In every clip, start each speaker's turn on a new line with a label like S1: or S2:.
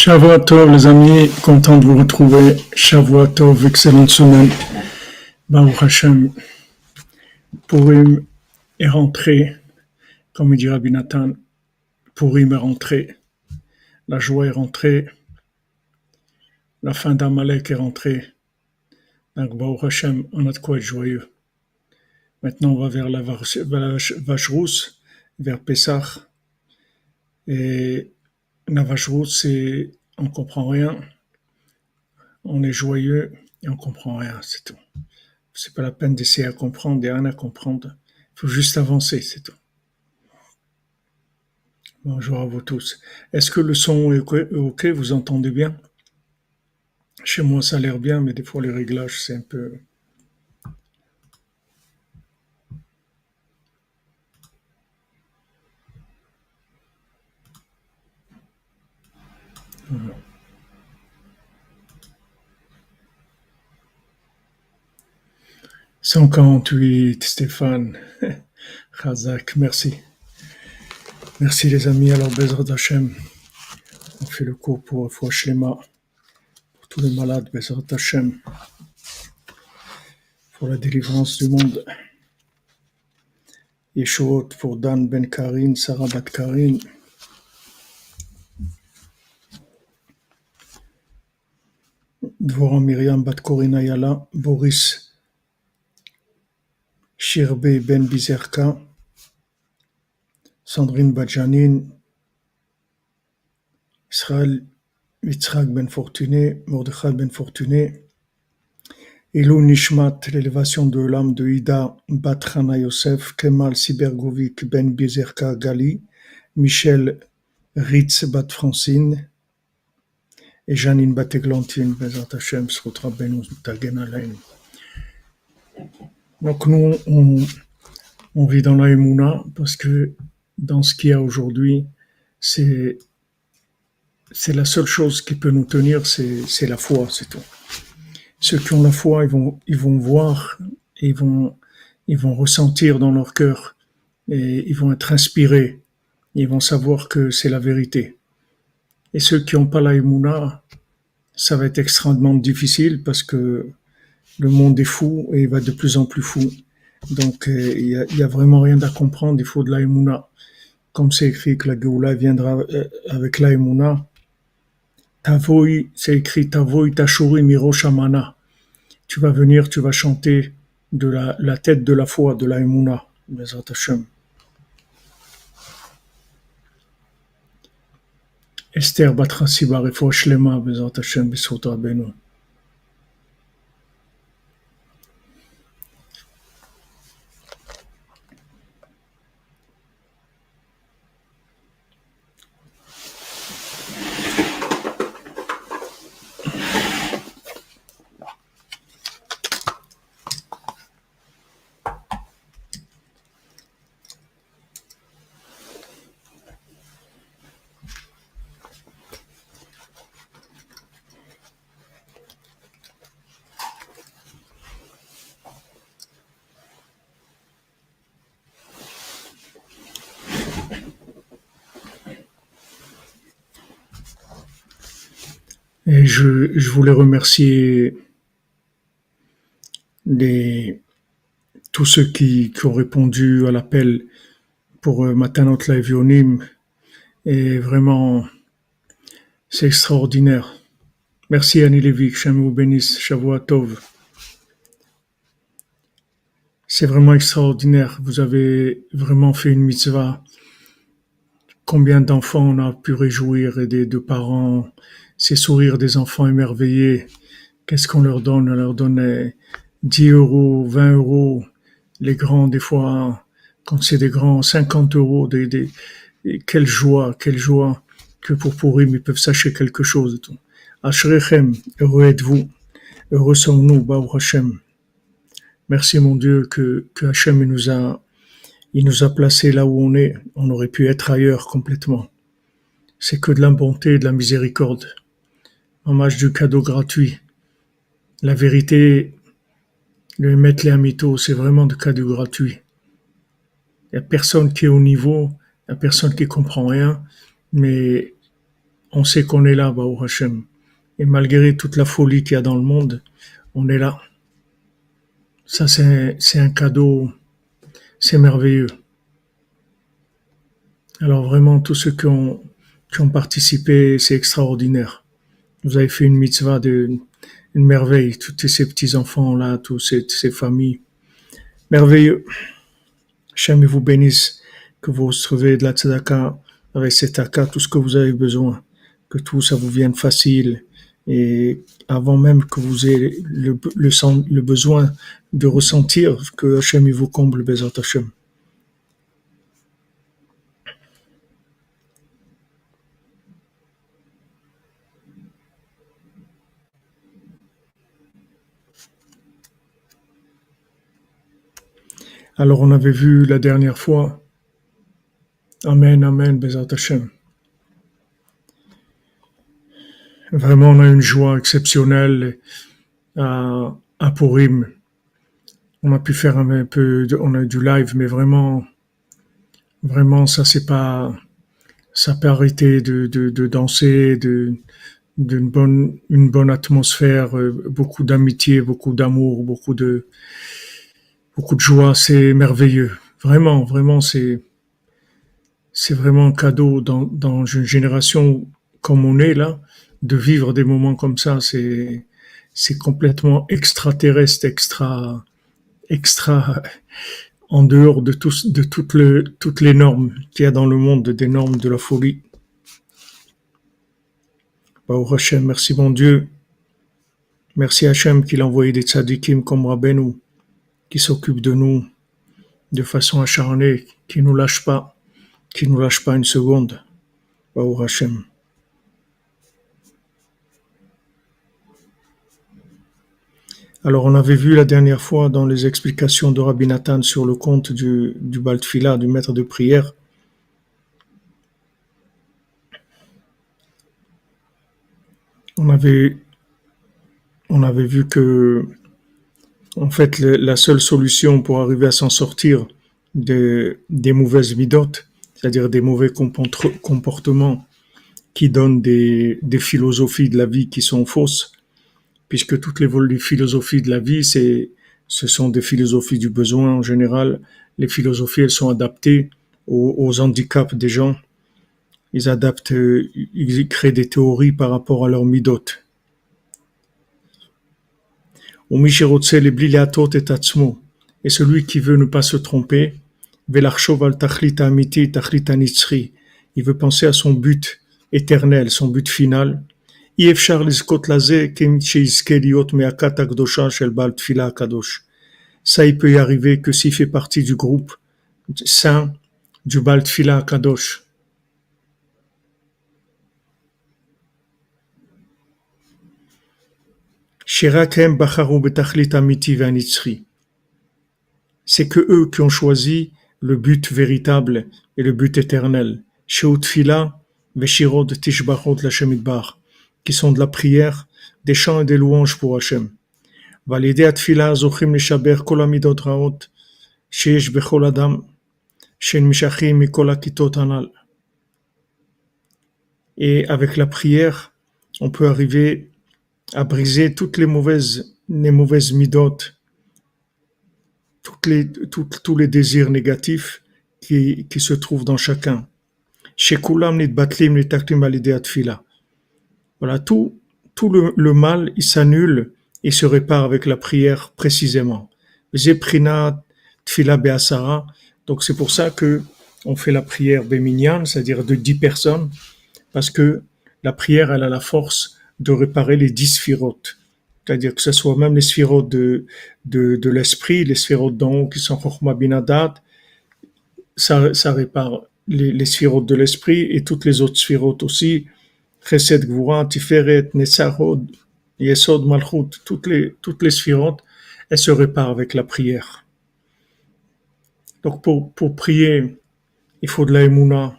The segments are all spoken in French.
S1: Shavua Tov, les amis, content de vous retrouver. Shavua Tov, excellente semaine. Baruch Hashem, Purim est rentré, comme il dit Rabbi Nathan, Purim est rentré, la joie est rentrée, la fin d'Amalek est rentrée. Donc Baruch Hashem, on a de quoi être joyeux. Maintenant, on va vers la vache rousse, vers Pessah. Et la vache rousse, c'est on comprend rien, on est joyeux et on comprend rien, c'est tout. C'est pas la peine d'essayer à comprendre, il n'y a rien à comprendre. Il faut juste avancer, c'est tout. Bonjour à vous tous. Est-ce que le son est OK? Vous entendez bien? Chez moi, ça a l'air bien, mais des fois, les réglages, c'est un peu... Voilà. 148, Stéphane. Chazak, merci. Merci les amis. Alors, Bezrat Hashem, on fait le cours pour Fouach Lema, pour tous les malades, Bezrat Hashem, pour la délivrance du monde. Yeshuot pour Dan Ben Karin, Sarah Bat Karin. Dvorah Myriam Bat Korina Yala, Boris Shirbe Ben Bizerka, Sandrine Badjanin, Israël Yitzhak Ben Fortuné, Mordechai Ben Fortuné, Ilou Nishmat, l'élévation de l'âme de Ida Bat Chana Yosef, Kemal Sibergovic Ben Bizerka Gali, Michel Ritz Bat Francine, et Janine Bat Eglantine, Bezat Hashem, Srotra Ben Tagen Alain. Donc nous, on vit dans la Emouna parce que dans ce qu'il y a aujourd'hui, c'est la seule chose qui peut nous tenir, c'est la foi, c'est tout. Ceux qui ont la foi, ils vont voir, ils vont ressentir dans leur cœur, et ils vont être inspirés, ils vont savoir que c'est la vérité. Et ceux qui n'ont pas la Emouna, ça va être extrêmement difficile parce que le monde est fou et il va de plus en plus fou. Donc il y a vraiment rien à comprendre, il faut de la Emouna. Comme c'est écrit que la Géoula viendra avec la Emouna. Tavoy, c'est écrit Tavoy Tashuri Mirosh Amana. Tu vas venir, tu vas chanter de la tête de la foi, de la Emouna. Bezrat Hashem. Esther Batrasiba Refouach Shlema, Bezrat Hashem, B'zchut Rabbeinu. Et je voulais remercier tous ceux qui ont répondu à l'appel pour Matanot Laevionim. Et vraiment, c'est extraordinaire. Merci Annie Lévy, que Shem vous bénisse, Shavua Tov. C'est vraiment extraordinaire. Vous avez vraiment fait une mitzvah. Combien d'enfants on a pu réjouir et de parents, ces sourires des enfants émerveillés. Qu'est-ce qu'on leur donne? On leur donne 10 euros, 20 euros. Les grands, des fois, quand c'est des grands, 50 euros. Quelle joie que pour Purim, ils peuvent s'acheter quelque chose. Et tout. Ashrechem, heureux êtes-vous, heureux sommes-nous, Baruch Hashem. Merci mon Dieu que Hashem il nous a placés là où on est. On aurait pu être ailleurs complètement. C'est que de la bonté, de la miséricorde. Hommage du cadeau gratuit. La vérité, le mettre les amito, c'est vraiment du cadeau gratuit. Il n'y a personne qui est au niveau, il n'y a personne qui comprend rien, mais on sait qu'on est là, Baruch Hashem. Et malgré toute la folie qu'il y a dans le monde, on est là. Ça, c'est un cadeau, c'est merveilleux. Alors vraiment, tous ceux qui ont participé, c'est extraordinaire. Vous avez fait une mitzvah une merveille, tous ces petits-enfants-là, toutes ces familles. Merveilleux. Hachem vous bénisse, que vous recevez de la tzedaka avec cet taka, tout ce que vous avez besoin, que tout ça vous vienne facile, et avant même que vous ayez le besoin de ressentir, que Hachem vous comble, Bezat Hachem. Alors on avait vu la dernière fois, Amen, Amen, Bezat Hachem. Vraiment, on a une joie exceptionnelle à Purim. On a pu faire un peu, on a eu du live, mais vraiment, vraiment, ça peut arrêter de danser, une bonne atmosphère, beaucoup d'amitié, beaucoup d'amour, beaucoup de joie. C'est merveilleux. Vraiment, vraiment, c'est vraiment un cadeau dans une génération comme on est là, de vivre des moments comme ça. C'est complètement extraterrestre, extra en dehors de toutes les normes qu'il y a dans le monde, des normes de la folie. Baruch Hashem, merci mon Dieu. Merci Hachem qu'il a envoyé des tzadikim comme Rabbeinu, qui s'occupent de nous de façon acharnée, qui nous lâchent pas une seconde. Baruch Hashem. Alors, on avait vu la dernière fois dans les explications de Rabbi Nathan sur le compte du Baal Tfila, du maître de prière. On avait vu que, en fait, la seule solution pour arriver à s'en sortir des mauvaises midotes, c'est-à-dire des mauvais comportements qui donnent des philosophies de la vie qui sont fausses, puisque toutes les philosophies de la vie, ce sont des philosophies du besoin en général. Les philosophies, elles sont adaptées aux handicaps des gens. Ils créent des théories par rapport à leur midot. Et celui qui veut ne pas se tromper, il veut penser à son but éternel, son but final. Ça, il peut y arriver que s'il fait partie du groupe saint du Baal Tfila Kadosh. C'est que eux qui ont choisi le but véritable et le but éternel. Sheutfila veshirot tishbachot l'Hashem idbar, qui sont de la prière, des chants et des louanges pour Hachem. Validé atfila zochim leshaber kol amidot raot sheyesh bechol adam shen mishachim mikol akitot anal. Et avec la prière, on peut arriver à briser toutes les mauvaises midotes, tous les désirs négatifs qui se trouvent dans chacun. Voilà, tout le mal, il s'annule et se répare avec la prière précisément. Donc c'est pour ça que on fait la prière Béminyan, c'est-à-dire de 10 personnes, parce que la prière, elle a la force de réparer les 10 sphirotes. C'est-à-dire que ce soit même les sphirotes de l'esprit, les sphirotes d'en haut qui sont Chokhmah Binadat, ça répare les sphirotes de l'esprit et toutes les autres sphirotes aussi, Chesed, Gvura, Tiferet, Netzachod, Yesod, Malchut, toutes les sphirotes, elles se réparent avec la prière. Donc pour prier, il faut de la émouna.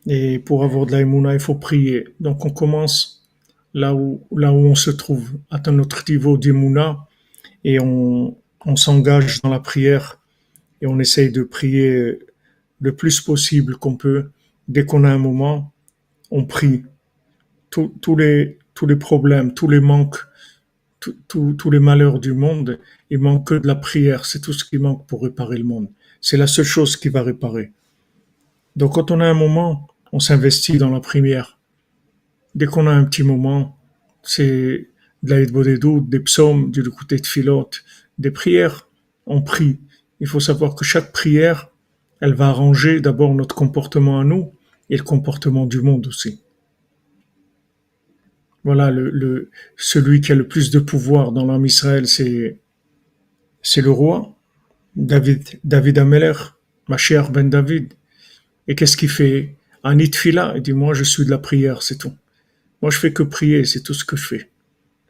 S1: Et pour avoir de la émouna, il faut prier. Donc on commence là où on se trouve, à notre niveau d'émouna, et on s'engage dans la prière et on essaye de prier le plus possible qu'on peut. Dès qu'on a un moment, on prie. tous les problèmes, tous les manques, tous les malheurs du monde, il manque que de la prière. C'est tout ce qui manque pour réparer le monde. C'est la seule chose qui va réparer. Donc quand on a un moment, on s'investit dans la prière. Dès qu'on a un petit moment, c'est de l'aide bodedou, des psaumes, du côté de filote, des prières, on prie. Il faut savoir que chaque prière, elle va arranger d'abord notre comportement à nous et le comportement du monde aussi. Voilà, celui qui a le plus de pouvoir dans l'âme Israël, c'est le roi, David Ameler, Mashiach ben David. Et qu'est-ce qu'il fait? Anit Fila, il dit, moi je suis de la prière, c'est tout. Moi je fais que prier, c'est tout ce que je fais.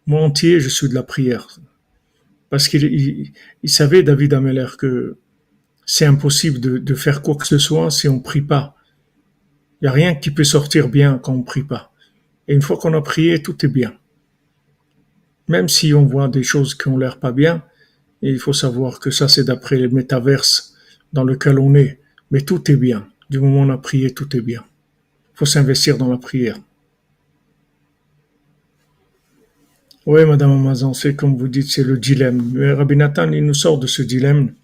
S1: Moi entier, je suis de la prière. Parce qu'il savait, David Ameler, que c'est impossible de faire quoi que ce soit si on ne prie pas. Il n'y a rien qui peut sortir bien quand on ne prie pas. Et une fois qu'on a prié, tout est bien. Même si on voit des choses qui ont l'air pas bien, et il faut savoir que ça, c'est d'après les métaverses dans lequel on est. Mais tout est bien. Du moment où on a prié, tout est bien. Il faut s'investir dans la prière. Oui, Madame Amazon, c'est comme vous dites, c'est le dilemme. Mais Rabbi Nathan, il nous sort de ce dilemme.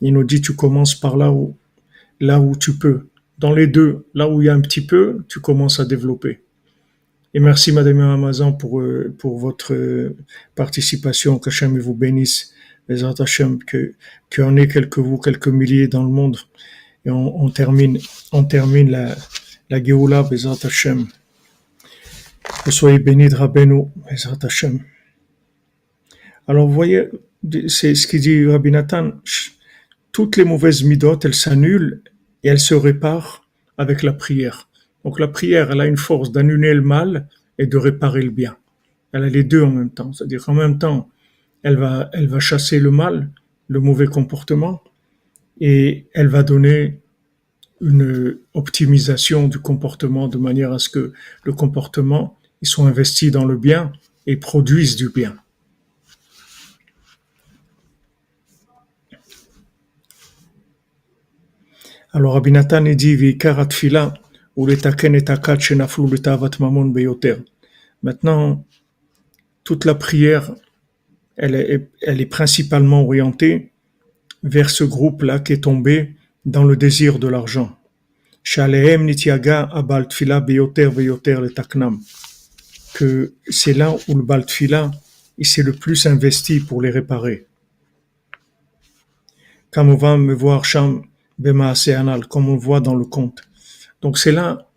S1: Il nous dit, tu commences par là où tu peux. Dans les deux, là où il y a un petit peu, tu commences à développer. Et merci, Madame Amazon, pour votre participation. Qu'Hachem vous bénisse. Les Hachem, qu'il y en ait quelques milliers dans le monde. Et on termine la Géoula, Bezrat Hashem. Que soyez bénis de Rabbeinu, Bezrat Hashem. Alors, vous voyez, c'est ce qu'il dit Rabbi Nathan. Toutes les mauvaises midotes, elles s'annulent et elles se réparent avec la prière. Donc, la prière, elle a une force d'annuler le mal et de réparer le bien. Elle a les deux en même temps. C'est-à-dire qu'en même temps, elle va chasser le mal, le mauvais comportement, et elle va donner une optimisation du comportement de manière à ce que le comportement, ils sont investis dans le bien et produisent du bien. Alors Rabbi Nathan dit V'ikar atfila uletaken et akat shenaflu betavat mamon beyoter. Maintenant, toute la prière, elle est principalement orientée vers ce groupe-là qui est tombé dans le désir de l'argent. Shalehem nitiaga abal tfila beyoter veyoter le taknam. Que c'est là où le bal tfila, il s'est le plus investi pour les réparer. Comme on va me voir Sham Bemaase Anal, comme on le voit dans le conte. Donc c'est là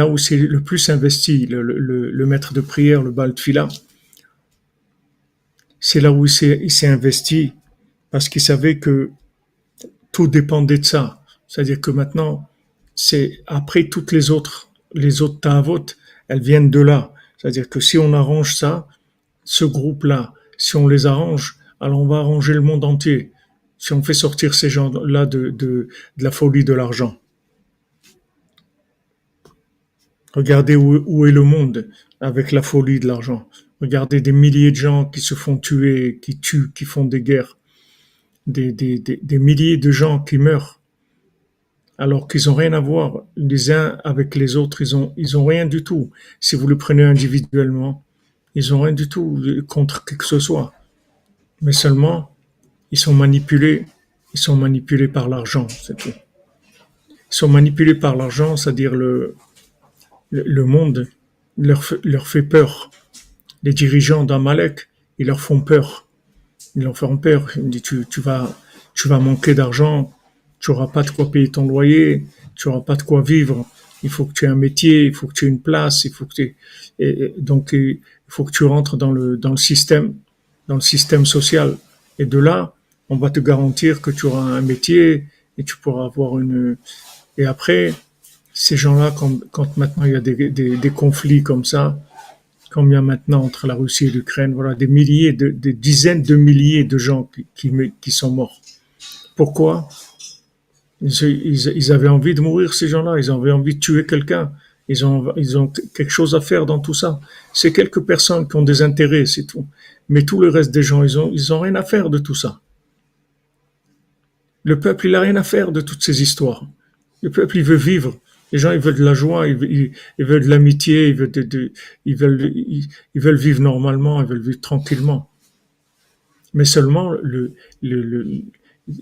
S1: où c'est le plus investi, le maître de prière, le bal tfila. C'est là où il s'est investi parce qu'il savait que tout dépendait de ça. C'est-à-dire que maintenant, c'est après toutes les autres ta'avot, elles viennent de là. C'est-à-dire que si on arrange ça, ce groupe-là, si on les arrange, alors on va arranger le monde entier. Si on fait sortir ces gens-là de la folie de l'argent. Regardez où est le monde avec la folie de l'argent. Regardez des milliers de gens qui se font tuer, qui tuent, qui font des guerres. Des milliers de gens qui meurent alors qu'ils n'ont rien à voir les uns avec les autres, ils ont rien du tout. Si vous le prenez individuellement, ils ont rien du tout contre qui que ce soit. Mais seulement, ils sont manipulés par l'argent, c'est tout. Ils sont manipulés par l'argent, c'est-à-dire le monde leur fait peur. Les dirigeants d'Amalek, ils leur font peur. Ils leur font peur. Ils me disent, tu vas manquer d'argent, tu n'auras pas de quoi payer ton loyer, tu n'auras pas de quoi vivre. Il faut que tu aies un métier, il faut que tu aies une place, donc il faut que tu rentres dans le système social. Et de là, on va te garantir que tu auras un métier et tu pourras avoir et après, ces gens-là, quand maintenant il y a des conflits comme ça, comme il y a maintenant entre la Russie et l'Ukraine, voilà, des dizaines de milliers de gens qui sont morts. Pourquoi? Ils avaient envie de mourir, ces gens-là. Ils avaient envie de tuer quelqu'un. Ils ont quelque chose à faire dans tout ça. C'est quelques personnes qui ont des intérêts, c'est tout. Mais tout le reste des gens, ils ont rien à faire de tout ça. Le peuple, il a rien à faire de toutes ces histoires. Le peuple, il veut vivre. Les gens, ils veulent de la joie, ils veulent de l'amitié, ils veulent vivre normalement, ils veulent vivre tranquillement. Mais seulement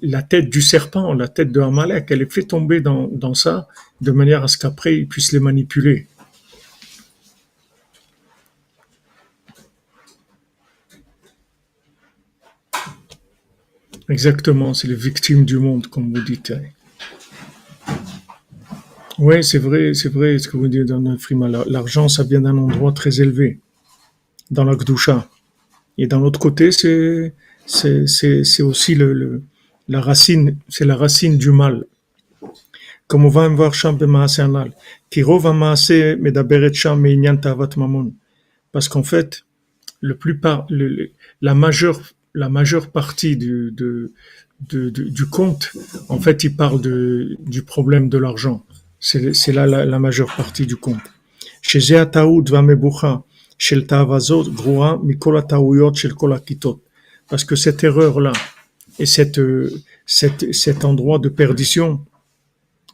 S1: la tête du serpent, la tête de Amalek, elle est fait tomber dans ça, de manière à ce qu'après, ils puissent les manipuler. Exactement, c'est les victimes du monde, comme vous dites. Oui, c'est vrai ce que vous dites dans le frima. L'argent, ça vient d'un endroit très élevé, dans la Gdusha. Et d'un autre côté, c'est aussi la racine, c'est la racine du mal. Comme on va voir Sham B'Maaseh Anal, qui rov Maaseh medaberet Sham me'inyan tavat mamon. Parce qu'en fait, le plupart, la majeure partie du conte, en fait, il parle du problème de l'argent. C'est là la majeure partie du conte. Chez Zeataoud Vamebucha, chez le Tavazot, Groa, Mikola Taouyot, chez le Kolakitot. Parce que cette erreur-là et cet endroit de perdition,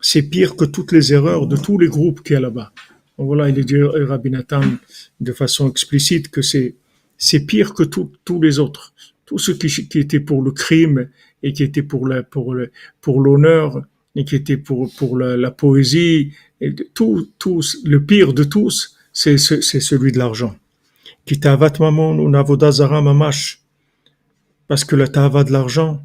S1: c'est pire que toutes les erreurs de tous les groupes qu'il y a là-bas. Donc voilà, il est dit Rabbi Nathan de façon explicite que c'est pire que tous les autres. Tous ceux qui étaient pour le crime et qui étaient pour l'honneur et qui étaient pour la poésie, et tous, le pire de tous, c'est celui de l'argent. Qui ta'avat mamon ou navoda zara mamash. Parce que la ta'ava de l'argent,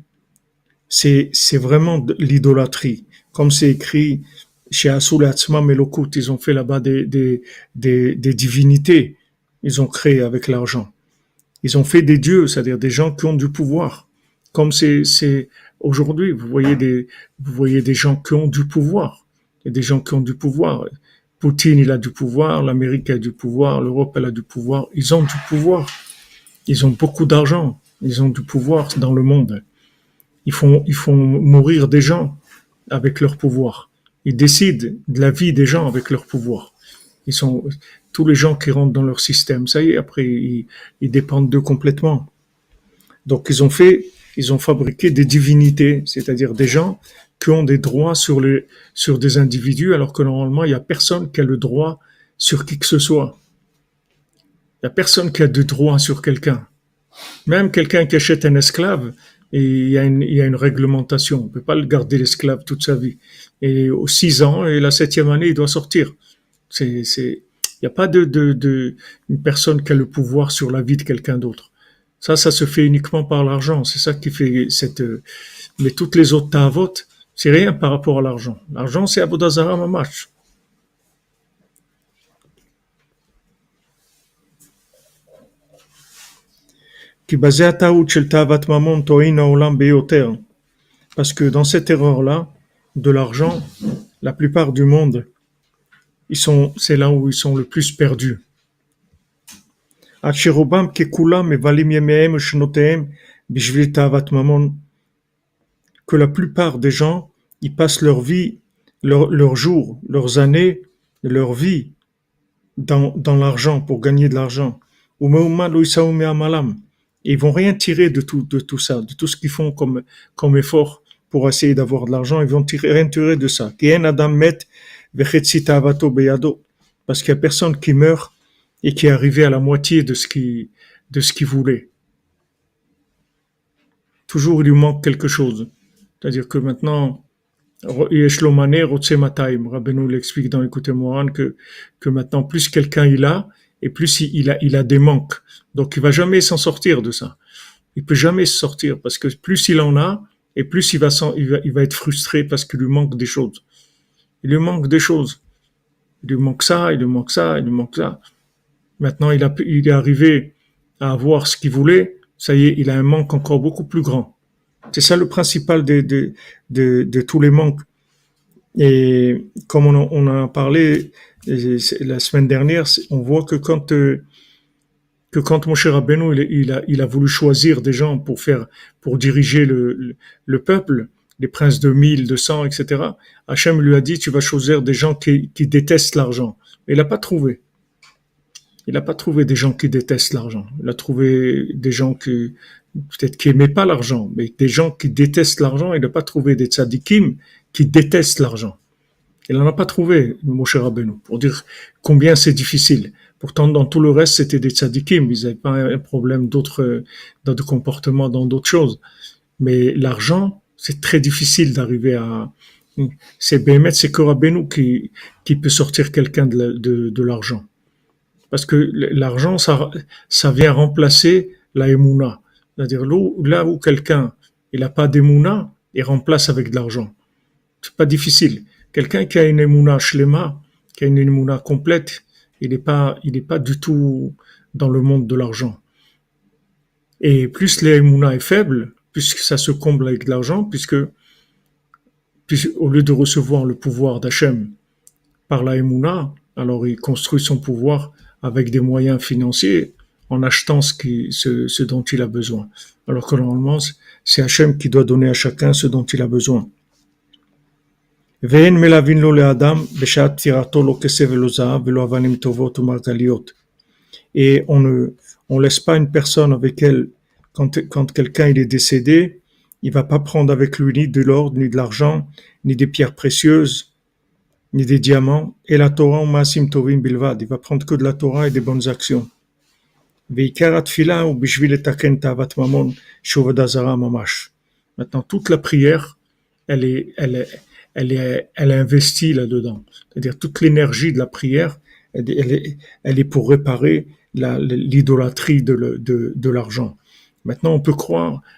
S1: c'est vraiment de l'idolâtrie. Comme c'est écrit chez Asul et Atzma Melokut, ils ont fait là-bas des divinités. Ils ont créé avec l'argent. Ils ont fait des dieux, c'est-à-dire des gens qui ont du pouvoir. Comme c'est aujourd'hui, vous voyez des gens qui ont du pouvoir. Il y a des gens qui ont du pouvoir. Poutine, il a du pouvoir. L'Amérique a du pouvoir. L'Europe, elle a du pouvoir. Ils ont du pouvoir. Ils ont beaucoup d'argent. Ils ont du pouvoir dans le monde. Ils font mourir des gens avec leur pouvoir. Ils décident de la vie des gens avec leur pouvoir. Ils sont tous les gens qui rentrent dans leur système. Ça y est, après ils dépendent d'eux complètement. Donc ils ont fabriqué des divinités, c'est-à-dire des gens qui ont des droits sur des individus, alors que normalement il y a personne qui a le droit sur qui que ce soit. Il y a personne qui a de droit sur quelqu'un. Même quelqu'un qui achète un esclave, et il y a une réglementation. On ne peut pas le garder l'esclave toute sa vie. Et aux 6 ans, et la 7e année, il doit sortir. Il n'y a pas une personne qui a le pouvoir sur la vie de quelqu'un d'autre. Ça se fait uniquement par l'argent. C'est ça qui fait mais toutes les autres ta'avot, c'est rien par rapport à l'argent. L'argent, c'est avodah zara mamash. Qui basé à ta'out shel ta'avat mamon to'ina olam beyoter. Parce que dans cette erreur-là, de l'argent, la plupart du monde, c'est là où ils sont le plus perdus. Achirobam kekulam evalim yemehem shnotehem bishvil ta'avat mamon. Que la plupart des gens, ils passent leur vie, leurs jours, leurs années, leur vie dans l'argent, pour gagner de l'argent. Et ils vont rien tirer de tout ça, de tout ce qu'ils font comme effort pour essayer d'avoir de l'argent, ils vont rien tirer de ça. Parce qu'il y a personne qui meurt et qui est arrivé à la moitié de ce qu'il voulait. Toujours il lui manque quelque chose. C'est-à-dire que maintenant, Rabbeinu l'explique dans l'écoute Moran que maintenant, plus quelqu'un il a, et plus il a des manques. Donc, il va jamais s'en sortir de ça. Il peut jamais se sortir parce que plus il en a, et plus il va être frustré parce qu'il lui manque des choses. Il lui manque des choses. Il lui manque ça, il lui manque ça, il lui manque ça. Maintenant, il est arrivé à avoir ce qu'il voulait. Ça y est, il a un manque encore beaucoup plus grand. C'est ça le principal de tous les manques. Et comme on en a parlé la semaine dernière, on voit que quand Moshe Rabbeinu il a voulu choisir des gens pour diriger le peuple, les princes de 1000, de 100, etc. Hachem lui a dit, tu vas choisir des gens qui détestent l'argent. Mais il n'a pas trouvé. Il n'a pas trouvé des gens qui détestent l'argent. Il a trouvé des gens peut-être qui aimaient pas l'argent, mais des gens qui détestent l'argent. Il n'a pas trouvé des tzadikim qui détestent l'argent. Il n'en a pas trouvé, Moshe Rabbeinu, pour dire combien c'est difficile. Pourtant, dans tout le reste, c'était des tzadikim. Ils n'avaient pas un problème d'autres comportements dans d'autres choses. Mais l'argent, c'est très difficile d'arriver à... c'est que Rabbeinu qui peut sortir quelqu'un de l'argent. Parce que l'argent, ça vient remplacer la émouna. C'est-à-dire là où quelqu'un il n'a pas d'émouna, il remplace avec de l'argent. C'est pas difficile. Quelqu'un qui a une émouna shlema, qui a une émouna complète, il n'est pas du tout dans le monde de l'argent. Et plus l'émouna est faible, plus ça se comble avec de l'argent, puisque au lieu de recevoir le pouvoir d'Hachem par la émouna, alors il construit son pouvoir avec des moyens financiers en achetant ce dont il a besoin. Alors que normalement, c'est Hachem qui doit donner à chacun ce dont il a besoin. ואין מלווין לו לאדם בשעת פטירתו לא כסף ולא זהב ולא אבנים טובות ומרגליות. Et on laisse pas une personne avec elle, quand quelqu'un il est décédé, il va pas prendre avec lui ni de l'or, ni de l'argent, ni des pierres précieuses, ni des diamants. Et la Torah, maasim tovim bilvad, il va prendre que de la Torah et des bonnes actions. ועיקר התפילה הוא בשביל לתקן תאוות ממון שעובדה זרה ממש. Maintenant, toute la prière, elle est investie là-dedans. C'est-à-dire toute l'énergie de la prière, elle est pour réparer l'idolâtrie de l'argent. Maintenant,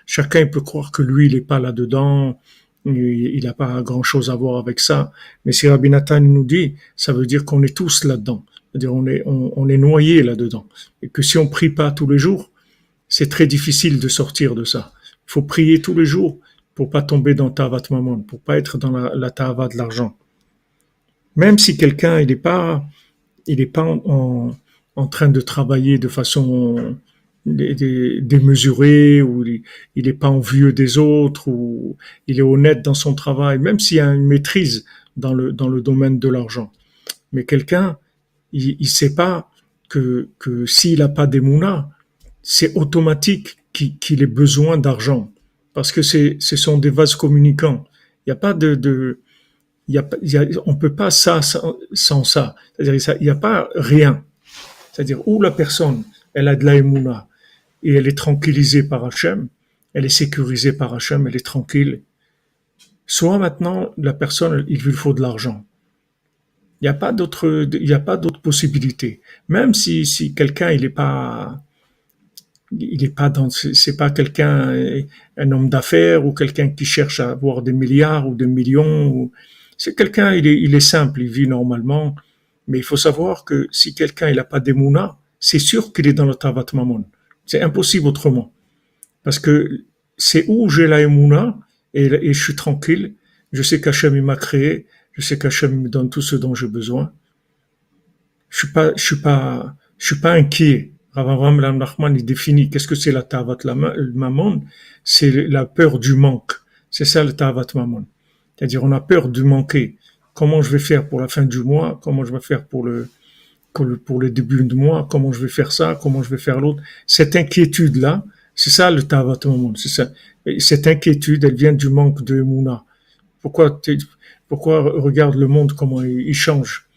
S1: chacun peut croire que lui, il n'est pas là-dedans, il n'a pas grand-chose à voir avec ça. Mais si Rabbi Nathan nous dit, ça veut dire qu'on est tous là-dedans. C'est-à-dire on est noyé là-dedans. Et que si on prie pas tous les jours, c'est très difficile de sortir de ça. Il faut prier tous les jours pour pas tomber dans Tavat Mamon, pour pas être dans la Tava de l'argent. Même si quelqu'un il est pas en train de travailler de façon démesurée, ou il est pas envieux des autres, ou il est honnête dans son travail, même s'il y a une maîtrise dans le domaine de l'argent. Mais quelqu'un, il sait pas que s'il a pas d'émouna, c'est automatique qu'il ait besoin d'argent. Parce que ce sont des vases communicants. Il n'y a pas on peut pas ça sans ça. C'est-à-dire, il n'y a pas rien. C'est-à-dire, où la personne, elle a de la émouna, et elle est tranquillisée par Hachem, elle est sécurisée par Hachem, elle est tranquille. Soit maintenant, la personne, il lui faut de l'argent. Il n'y a pas d'autre possibilité. Même si quelqu'un, il est pas c'est pas quelqu'un, un homme d'affaires ou quelqu'un qui cherche à avoir des milliards ou des millions. C'est quelqu'un, il est simple, il vit normalement. Mais il faut savoir que si quelqu'un, il a pas d'émouna, c'est sûr qu'il est dans le Tavat Mamon. C'est impossible autrement. Parce que c'est où j'ai la émouna et je suis tranquille. Je sais qu'Hachem, il m'a créé. Je sais qu'Hachem me donne tout ce dont j'ai besoin. Je suis pas inquiet. Rav Avraham Nachman, il définit qu'est-ce que c'est la Tavat Mamon. C'est la peur du manque. C'est ça le Tavat Mamon. C'est-à-dire, on a peur de manquer. Comment je vais faire pour la fin du mois? Comment je vais faire pour le début de mois? Comment je vais faire ça? Comment je vais faire l'autre? Cette inquiétude-là, c'est ça le Tavat Mamon. C'est ça. Et cette inquiétude, elle vient du manque de Mouna. Pourquoi regarde le monde, comment il change?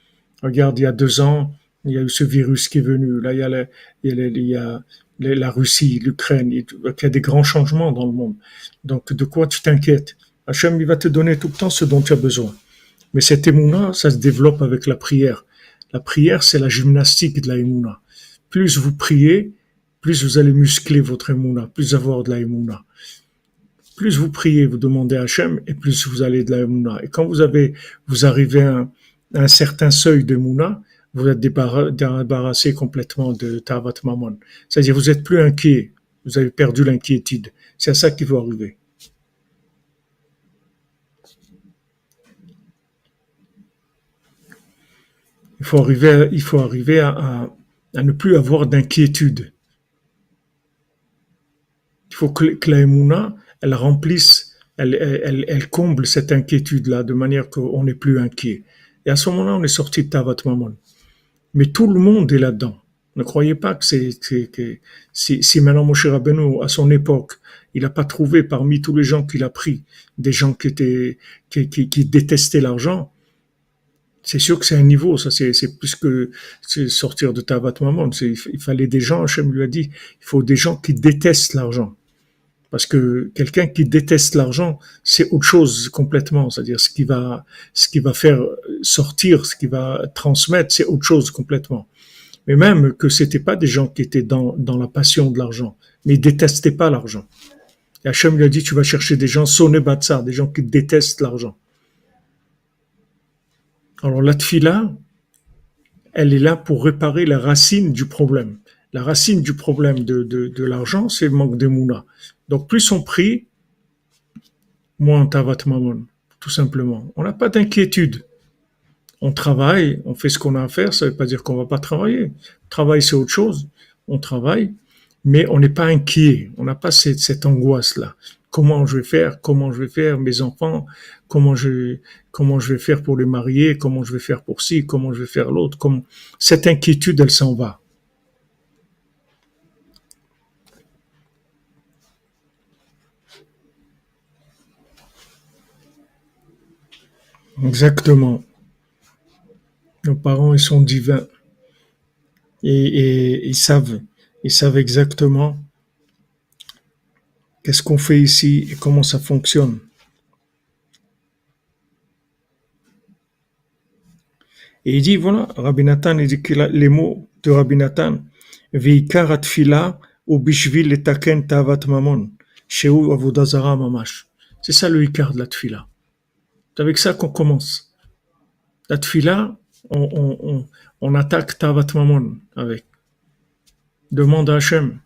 S1: Regarde, il y a 2 ans, il y a eu ce virus qui est venu. Là, il y a la Russie, l'Ukraine. Il y a des grands changements dans le monde. Donc, de quoi tu t'inquiètes? Hachem, il va te donner tout le temps ce dont tu as besoin. Mais cette émouna, ça se développe avec la prière. La prière, c'est la gymnastique de la émouna. Plus vous priez, plus vous allez muscler votre émouna, plus avoir de la émouna. Plus vous priez, vous demandez à Hachem, et plus vous allez de la émouna. Et quand vous arrivez à un certain seuil d'émouna, vous êtes débarrassé complètement de Tavat Mamon. C'est-à-dire, vous êtes plus inquiet. Vous avez perdu l'inquiétude. C'est à ça qu'il faut arriver. Il faut arriver à ne plus avoir d'inquiétude. Il faut que la émouna, elle remplisse, elle comble cette inquiétude-là de manière qu'on n'est plus inquiet. Et à ce moment-là, on est sorti de Tavat Mamon. Mais tout le monde est là-dedans. Ne croyez pas que si maintenant Moshe Rabbeinu, à son époque, il n'a pas trouvé parmi tous les gens qu'il a pris des gens qui détestaient l'argent, C'est sûr que c'est un niveau, ça c'est plus que c'est sortir de ta maman. Il fallait des gens, Hachem lui a dit, il faut des gens qui détestent l'argent. Parce que quelqu'un qui déteste l'argent, c'est autre chose complètement. C'est-à-dire ce qui va faire sortir, ce qui va transmettre, c'est autre chose complètement. Mais même que c'était pas des gens qui étaient dans la passion de l'argent, mais ils détestaient pas l'argent. Et Hachem lui a dit, tu vas chercher des gens sonné batsa, des gens qui détestent l'argent. Alors la tfila, elle est là pour réparer la racine du problème. La racine du problème de l'argent, c'est le manque de mouna. Donc plus on prie, moins on tavat mamon, tout simplement. On n'a pas d'inquiétude. On travaille, on fait ce qu'on a à faire, ça ne veut pas dire qu'on ne va pas travailler. Travail, c'est autre chose. On travaille, mais on n'est pas inquiet. On n'a pas cette angoisse-là. Comment je vais faire? Comment je vais faire mes enfants? Comment je vais faire pour les marier? Comment je vais faire pour ci? Comment je vais faire l'autre? Cette inquiétude, elle s'en va. Exactement. Nos parents, ils sont divins et ils savent exactement qu'est-ce qu'on fait ici et comment ça fonctionne. Et il dit, voilà, Rabbi Nathan, il dit que les mots de Rabbi Nathan, Veikar atfila ou bishvil letaken tavat mamon, sheu avodazara mamash. C'est ça le ikar de la tfila. C'est avec ça qu'on commence. La tfila, on attaque tavat mamon avec. Demande à Hachem,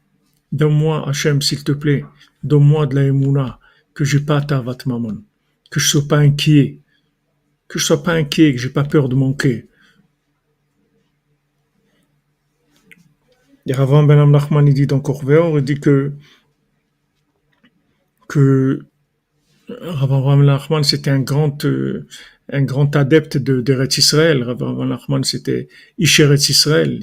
S1: donne-moi Hachem s'il te plaît, donne-moi de la émouna, que j'ai pas tavat mamon, que je sois pas inquiet, que je sois pas inquiet, que j'ai pas peur de manquer. Et Rav Ben Nachman, il dit dans Corvéor, il dit que Rav Ben Nachman, c'était un grand adepte d'Eretz Israël. Rav Ben Nachman, c'était Isheretz Israël.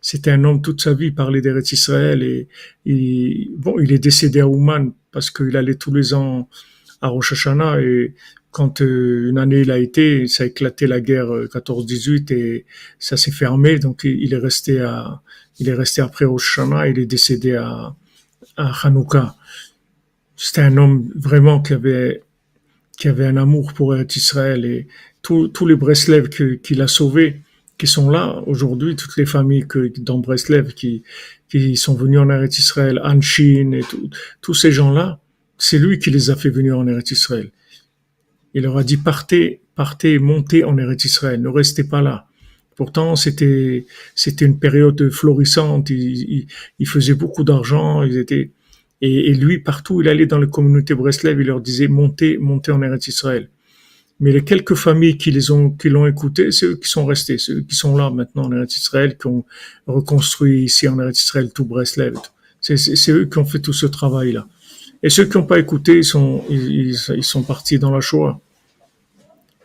S1: C'était un homme toute sa vie, il parlait d'Eretz Israël bon, il est décédé à Ouman parce qu'il allait tous les ans à Rosh Hashanah et quand une année il a été, ça a éclaté la guerre 14-18 et ça s'est fermé, donc il est resté après Rosh Hashanah, il est décédé à Hanouka. C'était un homme vraiment qui avait un amour pour Eretz Israël et tous les Breslev qu'il a sauvés, qui sont là aujourd'hui, toutes les familles dans Breslev qui sont venus en Eretz Israël, Anshin et tous ces gens-là, c'est lui qui les a fait venir en Eretz Israël. Il leur a dit partez, montez en Eretz Israël, ne restez pas là. Pourtant, c'était une période florissante. Ils faisaient beaucoup d'argent. Et lui, partout où il allait dans les communautés Breslev, il leur disait montez en Eretz Israël. Mais les quelques familles qui l'ont écouté, c'est eux qui sont restés, c'est eux qui sont là maintenant en Eretz Israël, qui ont reconstruit ici en Eretz Israël tout Breslev. C'est eux qui ont fait tout ce travail-là. Et ceux qui n'ont pas écouté, ils sont partis dans la Shoah.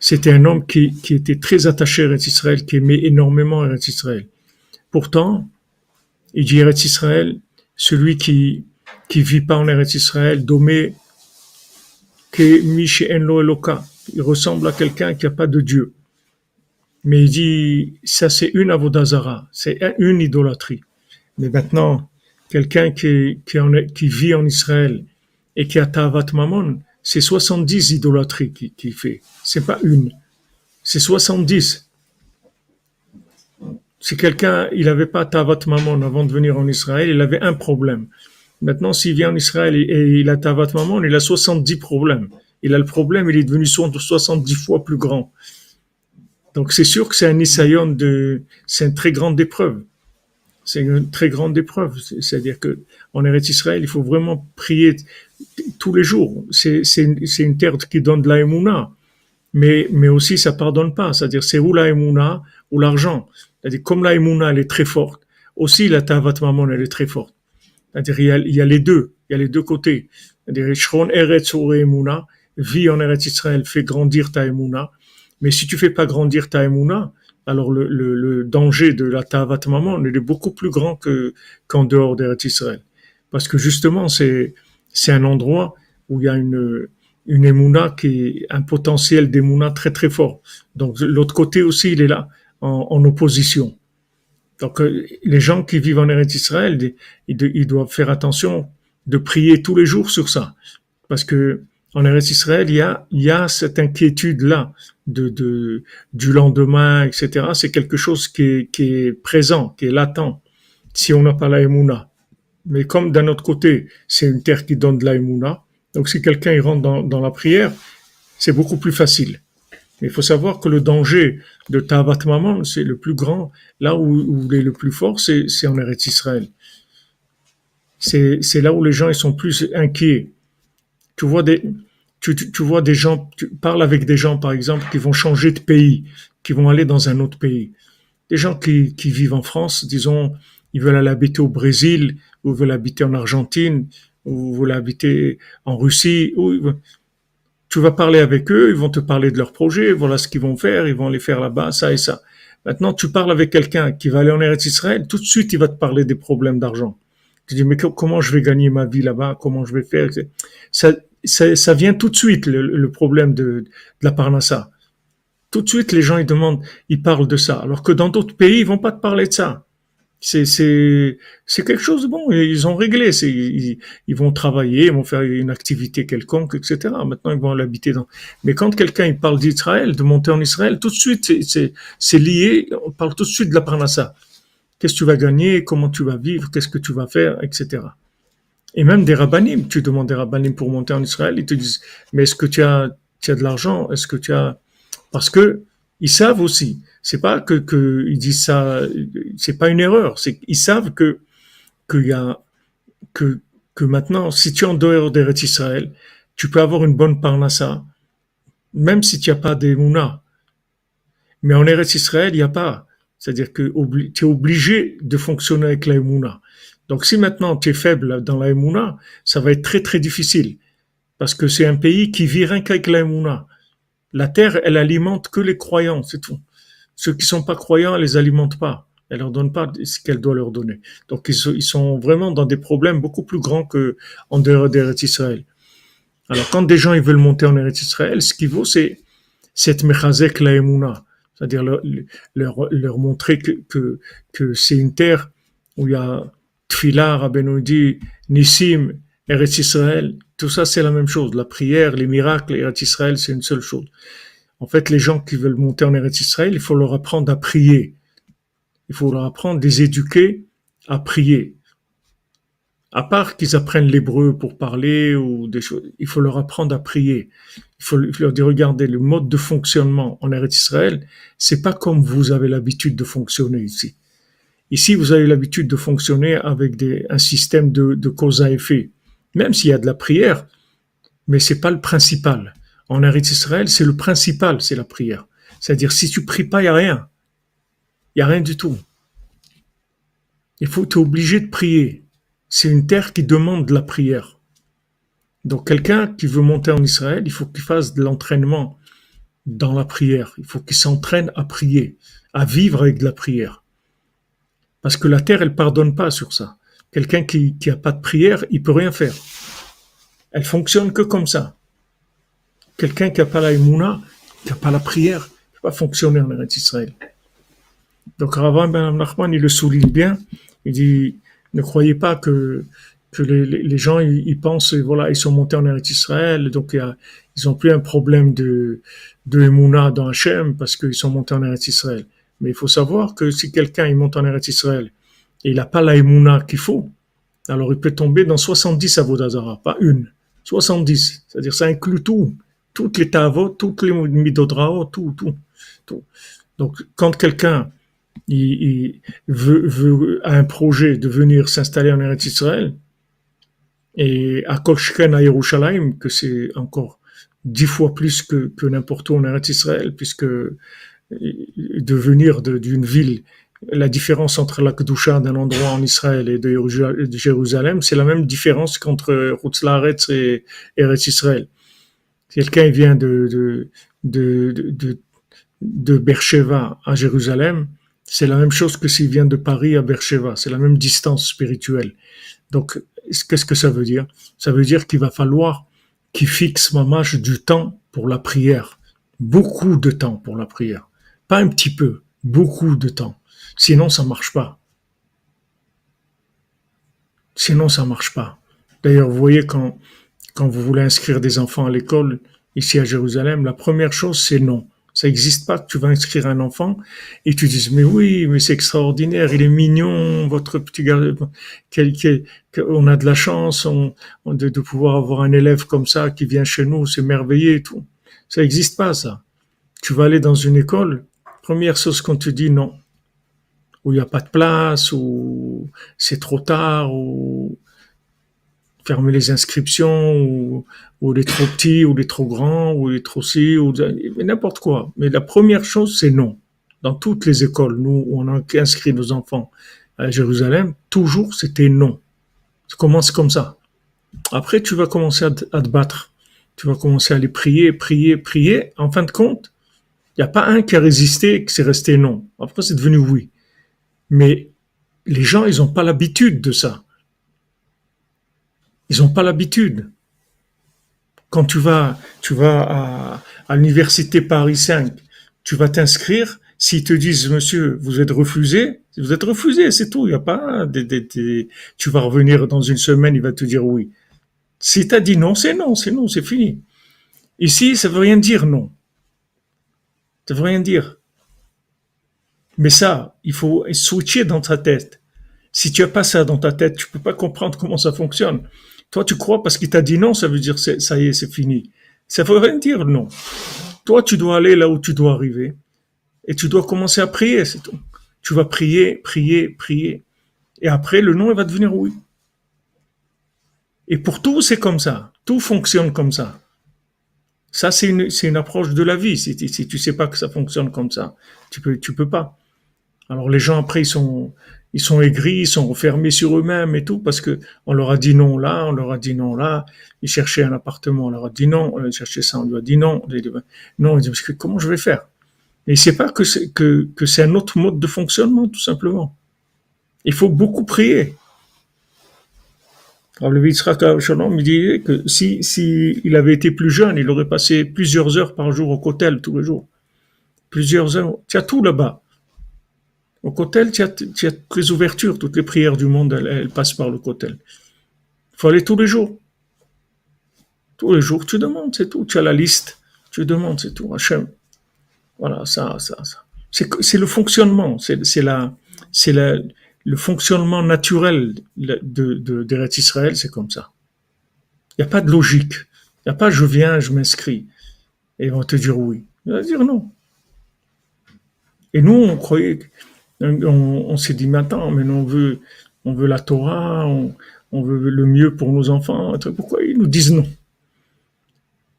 S1: C'était un homme qui était très attaché à Eretz Israël, qui aimait énormément Eretz Israël. Pourtant, il dit Eretz Israël, celui qui vit pas en Eretz Israël, domé que Mish en lo Eloka. Il ressemble à quelqu'un qui n'a pas de Dieu. Mais il dit, ça c'est une avodazara, c'est une idolâtrie. Mais maintenant, quelqu'un qui vit en Israël et qui a Tavat Mamon, c'est 70 idolâtries qu'il fait. C'est pas une, c'est 70. Si quelqu'un, il n'avait pas Tavat Mamon avant de venir en Israël, il avait un problème. Maintenant, s'il vient en Israël et il a Tavat Mamon, il a 70 problèmes. Il a le problème, il est devenu 70 fois plus grand. Donc c'est sûr que c'est un Isaïon c'est une très grande épreuve. C'est une très grande épreuve. C'est-à-dire que en Eretz Israël, il faut vraiment prier tous les jours. C'est une terre qui donne de la émouna, mais aussi ça pardonne pas. C'est-à-dire c'est ou la émouna ou l'argent. C'est-à-dire comme la émouna elle est très forte, aussi la tavat mamon elle est très forte. C'est-à-dire il y a les deux côtés. C'est-à-dire Shron Eretz ou émouna, vie en Eretz Israël fait grandir ta émouna. Mais si tu fais pas grandir ta émouna, alors le danger de la tavat mamon il est beaucoup plus grand qu'en dehors d'Eretz Israël. Parce que justement, c'est un endroit où il y a une émouna qui est un potentiel d'émouna très très fort. Donc l'autre côté aussi, il est là, en opposition. Donc les gens qui vivent en Eretz Israël, ils doivent faire attention de prier tous les jours sur ça. Parce que en Eretz Israël, il y a cette inquiétude-là du lendemain, etc. C'est quelque chose qui est présent, qui est latent, si on n'a pas la émouna. Mais comme d'un autre côté, c'est une terre qui donne de la émouna, donc si quelqu'un il rentre dans la prière, c'est beaucoup plus facile. Mais il faut savoir que le danger de Tavat Maman, c'est le plus grand, là où il est le plus fort, c'est en Eretz Israël. C'est là où les gens ils sont plus inquiets. Tu vois des, tu vois des gens, tu parles avec des gens, par exemple, qui vont changer de pays, qui vont aller dans un autre pays. Des gens qui vivent en France, disons, ils veulent aller habiter au Brésil, ou veulent habiter en Argentine, ou veulent habiter en Russie, tu vas parler avec eux, ils vont te parler de leurs projets, voilà ce qu'ils vont faire, ils vont aller faire là-bas, ça et ça. Maintenant, tu parles avec quelqu'un qui va aller en Eretz Israël, tout de suite, il va te parler des problèmes d'argent. Tu dis, mais comment je vais gagner ma vie là-bas? Comment je vais faire? Ça, ça vient tout de suite, le problème de la parnassa. Tout de suite, les gens, ils demandent, ils parlent de ça. Alors que dans d'autres pays, ils vont pas te parler de ça. C'est quelque chose de bon. Ils ont réglé. Ils vont travailler, ils vont faire une activité quelconque, etc. Maintenant, ils vont l'habiter dans. Mais quand quelqu'un il parle d'Israël, de monter en Israël, tout de suite, c'est lié. On parle tout de suite de la parnassa. Qu'est-ce que tu vas gagner? Comment tu vas vivre? Qu'est-ce que tu vas faire? Etc. Et même des rabbinim. Tu demandes des rabbinim pour monter en Israël, ils te disent, mais est-ce que tu as de l'argent? Est-ce que tu as parce que ils savent aussi. C'est pas que ils disent ça, c'est pas une erreur. C'est qu'ils savent qu'il y a que que maintenant, si tu es en dehors d'Eretz Israël, tu peux avoir une bonne parnassa, même si tu n'as pas d'émouna. Mais en Eretz Israël, il n'y a pas. C'est-à-dire que tu es obligé de fonctionner avec la émouna. Donc si maintenant tu es faible dans la émouna, ça va être très très difficile. Parce que c'est un pays qui vit rien qu'avec la émouna. La terre, elle alimente que les croyants, c'est tout. Ceux qui sont pas croyants, elle les alimente pas. Elle leur donne pas ce qu'elle doit leur donner. Donc ils sont vraiment dans des problèmes beaucoup plus grands que en dehors d'Eretz Israël. Alors quand des gens ils veulent monter en Eretz Israël, ce qu'il vaut c'est cette mechazek la emuna, c'est-à-dire leur montrer que c'est une terre où il y a Tfilah, Rabbeinu dit, Nissim, Eretz Israël, tout ça c'est la même chose. La prière, les miracles, Eretz Israël c'est une seule chose. En fait, les gens qui veulent monter en Eretz Israël, il faut leur apprendre à prier. Il faut leur apprendre, les éduquer à prier. À part qu'ils apprennent l'hébreu pour parler ou des choses, il faut leur apprendre à prier. Il faut leur dire, regardez, le mode de fonctionnement en Eretz Israël, c'est pas comme vous avez l'habitude de fonctionner ici. Ici, vous avez l'habitude de fonctionner avec un système de cause à effet. Même s'il y a de la prière, mais c'est pas le principal. En Eretz Israël, c'est le principal, c'est la prière. C'est-à-dire, si tu pries pas, il y a rien. Il y a rien du tout. T'es obligé de prier. C'est une terre qui demande de la prière. Donc, quelqu'un qui veut monter en Israël, il faut qu'il fasse de l'entraînement dans la prière. Il faut qu'il s'entraîne à prier, à vivre avec de la prière. Parce que la terre, elle pardonne pas sur ça. Quelqu'un qui a pas de prière, il peut rien faire. Elle fonctionne que comme ça. Quelqu'un qui a pas la émouna, qui a pas la prière, ne peut pas fonctionner en Eretz Israël. Donc Rav Ben Nachman, il le souligne bien. Il dit, ne croyez pas que les gens ils pensent, voilà, ils sont montés en Eretz Israël, donc ils ont plus un problème de émouna dans Hachem parce qu'ils sont montés en Eretz Israël. Mais il faut savoir que si quelqu'un il monte en Eretz Israël et il n'a pas la émouna qu'il faut, alors il peut tomber dans 70 avodah zara, pas une, 70. C'est-à-dire ça inclut tout, toutes les tavot, toutes les midodrao, tout. Donc quand quelqu'un il a un projet de venir s'installer en Eretz Israël, et à Kolchken à Yerushalayim, que c'est encore 10 fois plus que n'importe où en Eretz Israël, puisque de venir d'une ville, la différence entre la Kedusha d'un endroit en Israël et de Jérusalem, c'est la même différence qu'entre Chutz La'aretz et Eretz Israël. Quelqu'un vient de Beersheva à Jérusalem, c'est la même chose que s'il vient de Paris à Beersheva, c'est la même distance spirituelle. Donc, qu'est-ce que ça veut dire? Ça veut dire qu'il va falloir qui fixe mamache du temps pour la prière. Beaucoup de temps pour la prière. Pas un petit peu, beaucoup de temps. Sinon, ça marche pas. Sinon, ça marche pas. D'ailleurs, vous voyez, quand vous voulez inscrire des enfants à l'école, ici à Jérusalem, la première chose, c'est non. Ça n'existe pas que tu vas inscrire un enfant et tu dises, mais oui, mais c'est extraordinaire, il est mignon, votre petit gars, on a de la chance de pouvoir avoir un élève comme ça qui vient chez nous, c'est merveilleux et tout. Ça n'existe pas, ça. Tu vas aller dans une école, première chose qu'on te dit, non, où il n'y a pas de place, ou c'est trop tard, ou fermer les inscriptions, ou les trop petits, ou les trop grands, ou les trop ci, ou n'importe quoi. Mais la première chose, c'est non. Dans toutes les écoles, nous, où on a inscrit nos enfants à Jérusalem, toujours c'était non. Ça commence comme ça. Après, tu vas commencer à te battre. Tu vas commencer à les prier, prier, prier. En fin de compte, il n'y a pas un qui a résisté et qui s'est resté non. Après, c'est devenu oui. Mais les gens, ils n'ont pas l'habitude de ça. Ils n'ont pas l'habitude. Quand tu vas à l'université Paris 5, tu vas t'inscrire. S'ils te disent, monsieur, vous êtes refusé, c'est tout. Il y a pas tu vas revenir dans une semaine, il va te dire oui. Si tu as dit non, c'est non, c'est non, c'est fini. Ici, ça veut rien dire non. Ça veut rien dire. Mais ça, il faut switcher dans ta tête. Si tu as pas ça dans ta tête, tu peux pas comprendre comment ça fonctionne. Toi, tu crois parce qu'il t'a dit non, ça veut dire ça y est, c'est fini. Ça veut rien dire non. Toi, tu dois aller là où tu dois arriver et tu dois commencer à prier, c'est tout. Tu vas prier, prier, prier. Et après, le non, il va devenir oui. Et pour tout, c'est comme ça. Tout fonctionne comme ça. Ça, c'est une approche de la vie. Si tu sais pas que ça fonctionne comme ça, tu peux pas. Alors les gens après ils sont aigris, ils sont refermés sur eux-mêmes et tout parce que on leur a dit non là, on leur a dit non là. Ils cherchaient un appartement, on leur a dit non. Ils cherchaient ça, on lui a dit non. Non, ils disent comment je vais faire? Et c'est pas que c'est un autre mode de fonctionnement tout simplement. Il faut beaucoup prier. Alors le Yitzhak Shalom me disait que si il avait été plus jeune, il aurait passé plusieurs heures par jour au kotel tous les jours. Plusieurs heures. Tu as tout là-bas. Au kotel, tu as toutes les ouvertures, toutes les prières du monde, elles passent par le kotel. Il faut aller tous les jours. Tous les jours, tu demandes, c'est tout. Tu as la liste, tu demandes, c'est tout. Hachem. Voilà, ça. C'est le fonctionnement, le fonctionnement naturel d'Eretz Israël, c'est comme ça. Il n'y a pas de logique. Il n'y a pas je viens, je m'inscris. Et ils vont te dire oui. Ils vont dire non. Et nous, on s'est dit maintenant, mais on veut la Torah, on veut le mieux pour nos enfants. Pourquoi ils nous disent non?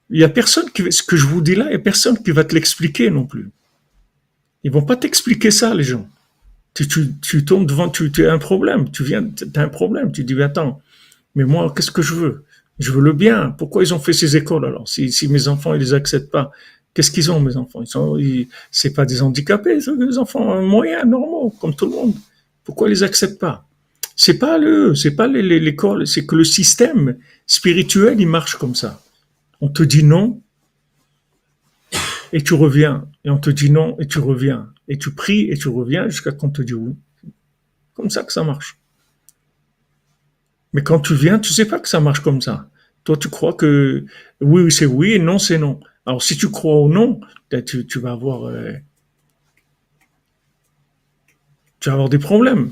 S1: Il y a personne ce que je vous dis là, il y a personne qui va te l'expliquer non plus. Ils vont pas t'expliquer ça, les gens. Tu tombes devant, tu as un problème, tu as un problème, tu dis, attends, mais moi, qu'est-ce que je veux? Je veux le bien. Pourquoi ils ont fait ces écoles alors? Si mes enfants, ils les acceptent pas, qu'est-ce qu'ils ont, mes enfants? C'est pas des handicapés, c'est des enfants moyens, normaux, comme tout le monde. Pourquoi ils les acceptent pas? C'est pas l'école, c'est que le système spirituel, il marche comme ça. On te dit non, et tu reviens. Et on te dit non, et tu reviens. Et tu pries, et tu reviens jusqu'à qu'on te dit oui. Comme ça que ça marche. Mais quand tu viens, tu sais pas que ça marche comme ça. Toi, tu crois que oui, c'est oui, et non, c'est non. Alors, si tu crois au non, tu vas avoir des problèmes.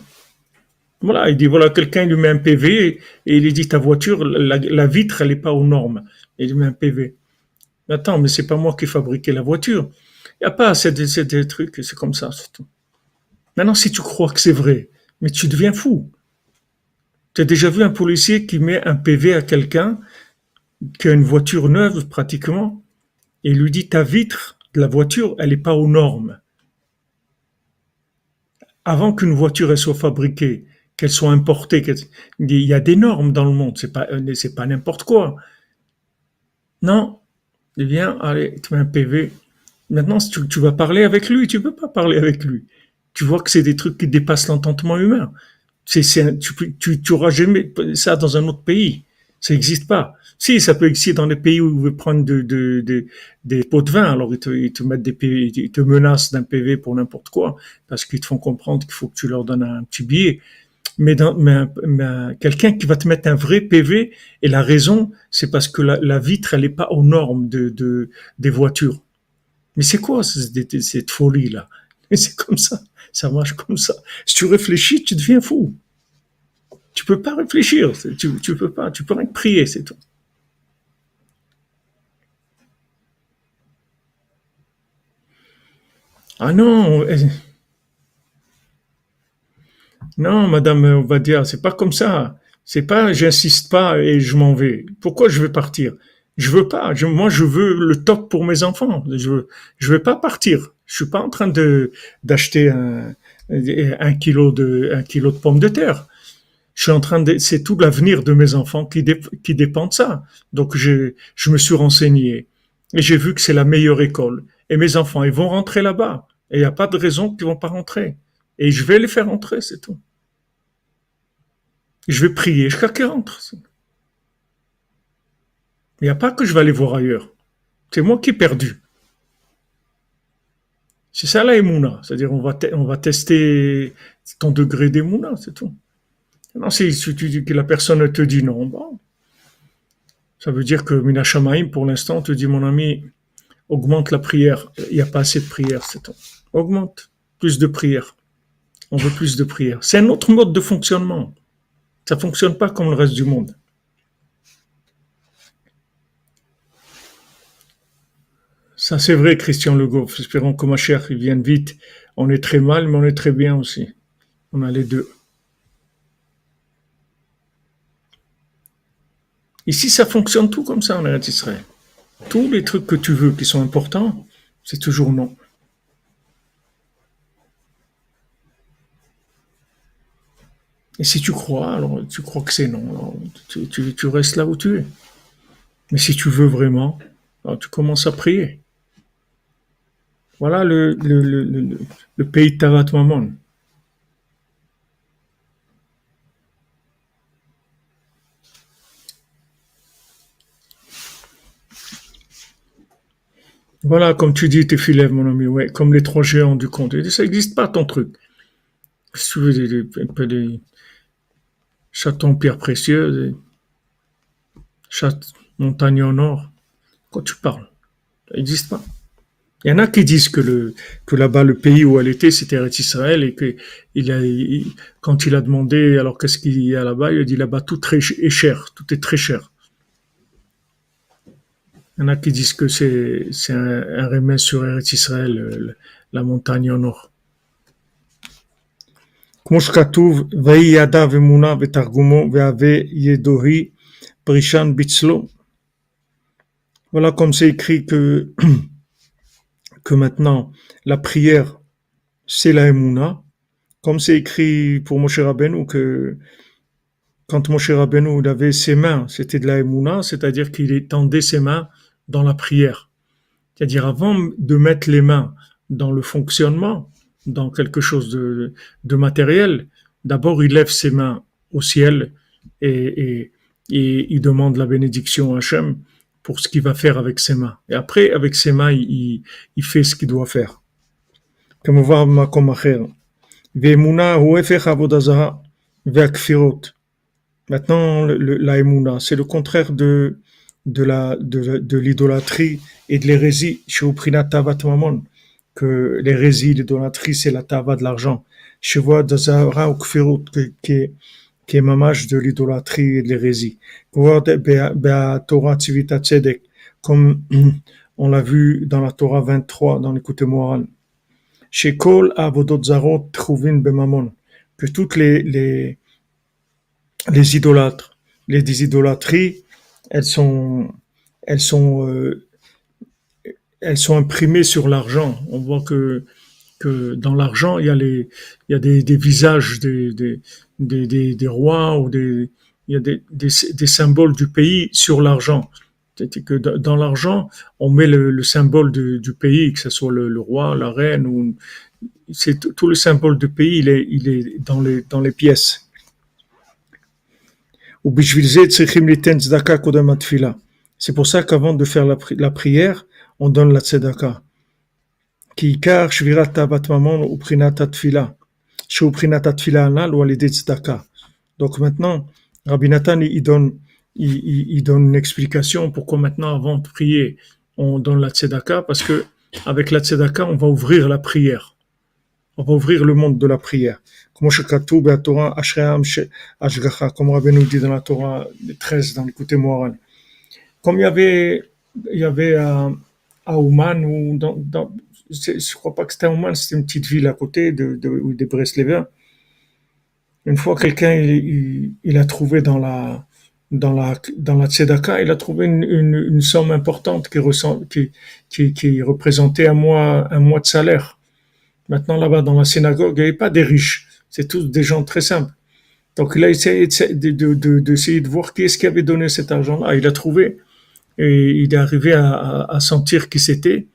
S1: Voilà, il dit, voilà, quelqu'un lui met un PV et il lui dit, ta voiture, la vitre, elle n'est pas aux normes. Et il lui met un PV. Attends, mais c'est pas moi qui ai fabriqué la voiture. Il n'y a pas, c'est des trucs, c'est comme ça, c'est tout. Maintenant, si tu crois que c'est vrai, mais tu deviens fou. Tu as déjà vu un policier qui met un PV à quelqu'un qui a une voiture neuve, pratiquement, et il lui dit, ta vitre de la voiture, elle n'est pas aux normes. Avant qu'une voiture elle soit fabriquée, qu'elle soit importée, il y a des normes dans le monde, c'est pas n'importe quoi. Non, il vient, allez, tu mets un PV. Maintenant, si tu vas parler avec lui, tu peux pas parler avec lui. Tu vois que c'est des trucs qui dépassent l'entendement humain. Tu auras jamais ça dans un autre pays. Ça n'existe pas. Si, ça peut exister dans les pays où ils veulent prendre des pots de vin, alors ils te mettent des PV, ils te menacent d'un PV pour n'importe quoi, parce qu'ils te font comprendre qu'il faut que tu leur donnes un petit billet. Mais quelqu'un qui va te mettre un vrai PV, et la raison, c'est parce que la vitre, elle n'est pas aux normes des voitures. Mais c'est quoi cette folie-là? Et c'est comme ça marche comme ça. Si tu réfléchis, tu deviens fou. Tu peux pas réfléchir, tu peux pas, tu peux rien que prier, c'est tout. Ah non, non, madame, on va dire, c'est pas comme ça. C'est pas, j'insiste pas et je m'en vais. Pourquoi je vais partir? Je veux pas. Moi, je veux le top pour mes enfants. Je veux pas partir. Je suis pas en train d'acheter un kilo de pommes de terre. Je suis en train c'est tout l'avenir de mes enfants qui dépend de ça. Donc, je me suis renseigné et j'ai vu que c'est la meilleure école. Et mes enfants, ils vont rentrer là-bas. Et il n'y a pas de raison qu'ils vont pas rentrer. Et je vais les faire rentrer, c'est tout. Je vais prier jusqu'à qu'ils rentrent. Il n'y a pas que je vais aller voir ailleurs. C'est moi qui ai perdu. C'est ça la émouna. C'est-à-dire, on va tester ton degré d'émouna, c'est tout. Non, si tu dis que la personne te dit non, bon, ça veut dire que Mina Shamaim, pour l'instant, te dit, mon ami, augmente la prière. Il n'y a pas assez de prière, c'est tout. Augmente. Plus de prière. On veut plus de prière. C'est un autre mode de fonctionnement. Ça ne fonctionne pas comme le reste du monde. Ça, c'est vrai, Christian Le Goff. Espérons que ma chère vienne vite. On est très mal, mais on est très bien aussi. On a les deux. Ici, ça fonctionne tout comme ça en Eretz Israël. Tous les trucs que tu veux qui sont importants, c'est toujours non. Et si tu crois, alors tu crois que c'est non. Alors, tu restes là où tu es. Mais si tu veux vraiment, alors tu commences à prier. Voilà le pays de Tavat Mammon. Voilà, comme tu dis, tes filets, mon ami, ouais, comme les trois géants du conte. Et ça n'existe pas ton truc. Si tu veux des chatons pierres précieuses, des montagnes en or, quand tu parles, ça n'existe pas. Il y en a qui disent que là-bas, le pays où elle était, c'était Eretz Israël et que quand il a demandé, alors qu'est-ce qu'il y a là-bas, il a dit là-bas, tout est cher, tout est très cher. Il y en a qui disent que c'est un remède sur Eretz Israël, la montagne en or. כמו שכתוב, ויהי ידיו אמונה ותרגומו והווה ידוהי פרישן בצלו. Voilà comme c'est écrit que maintenant, la prière, c'est la Emouna. Comme c'est écrit pour Moshe Rabbeinu que quand Moshe Rabbeinu il avait ses mains, c'était de la Emouna, c'est-à-dire qu'il étendait ses mains dans la prière. C'est-à-dire avant de mettre les mains dans le fonctionnement, dans quelque chose de matériel, d'abord il lève ses mains au ciel et il demande la bénédiction à Hachem pour ce qu'il va faire avec ses mains. Et après, avec ses mains, il fait ce qu'il doit faire. Comme on voit Makom Acher. Ve'emuna hu hefech avodah zara ve'akfirot. Maintenant, la Emouna, c'est le contraire de l'idolâtrie et de l'hérésie chez Uprinat Tavat Mamon, que l'hérésie, l'idolâtrie, c'est la tava de l'argent. Chez vois Dazara ou Kfirut, qui est mamage de l'idolâtrie et de l'hérésie. Torah Tzivita Tzedek, comme on l'a vu dans la Torah 23, dans l'écoute Moran. Chez Kol Avodot Zarot Trouvin Bemamon, que toutes les idolâtres, les idolâtries, elles sont, elles sont, elles sont imprimées sur l'argent. On voit que dans l'argent, il y a des visages des rois ou il y a des symboles du pays sur l'argent. C'est que dans l'argent, on met le symbole du pays, que ce soit le roi, la reine, ou c'est tout le symbole du pays, il est dans les pièces. Ou bishvil ze tzrichim liten tzedaka kodem atfila. C'est pour ça qu'avant de faire la prière, on donne la tzedaka. Ki ikar shvirat tavat mamon ou prinat atfila. Chez prinat atfila anal ou alidé tzedaka. Donc maintenant, Rabbi Nathan, il donne une explication pourquoi maintenant, avant de prier, on donne la tzedaka, parce que avec la tzedaka, on va ouvrir la prière. On va ouvrir le monde de la prière. Comme Rabbeinu dit dans la Torah 13, dans l'écouté Moharan. Comme il y avait à Ouman, ou je crois pas que c'était à Ouman, c'était une petite ville à côté de Breslever. Une fois, quelqu'un, il a trouvé dans la tzedaka, il a trouvé une somme importante qui représentait un mois de salaire. Maintenant, là-bas, dans la synagogue, il n'y avait pas des riches. C'est tous des gens très simples. Donc, il a essayé d'essayer de voir qui est-ce qui avait donné cet argent-là. Il a trouvé, et il est arrivé à sentir qui c'était.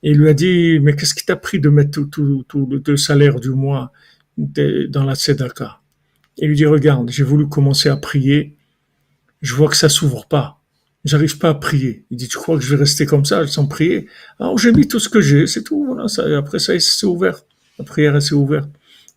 S1: Et il lui a dit, mais qu'est-ce qui t'a pris de mettre tout le salaire du mois dans la tzedaka? Il lui dit, regarde, j'ai voulu commencer à prier. Je vois que ça s'ouvre pas. J'arrive pas à prier. Il dit, tu crois que je vais rester comme ça, sans prier? Alors, j'ai mis tout ce que j'ai, c'est tout, voilà, après ça, c'est ouvert. La prière, elle s'est ouverte.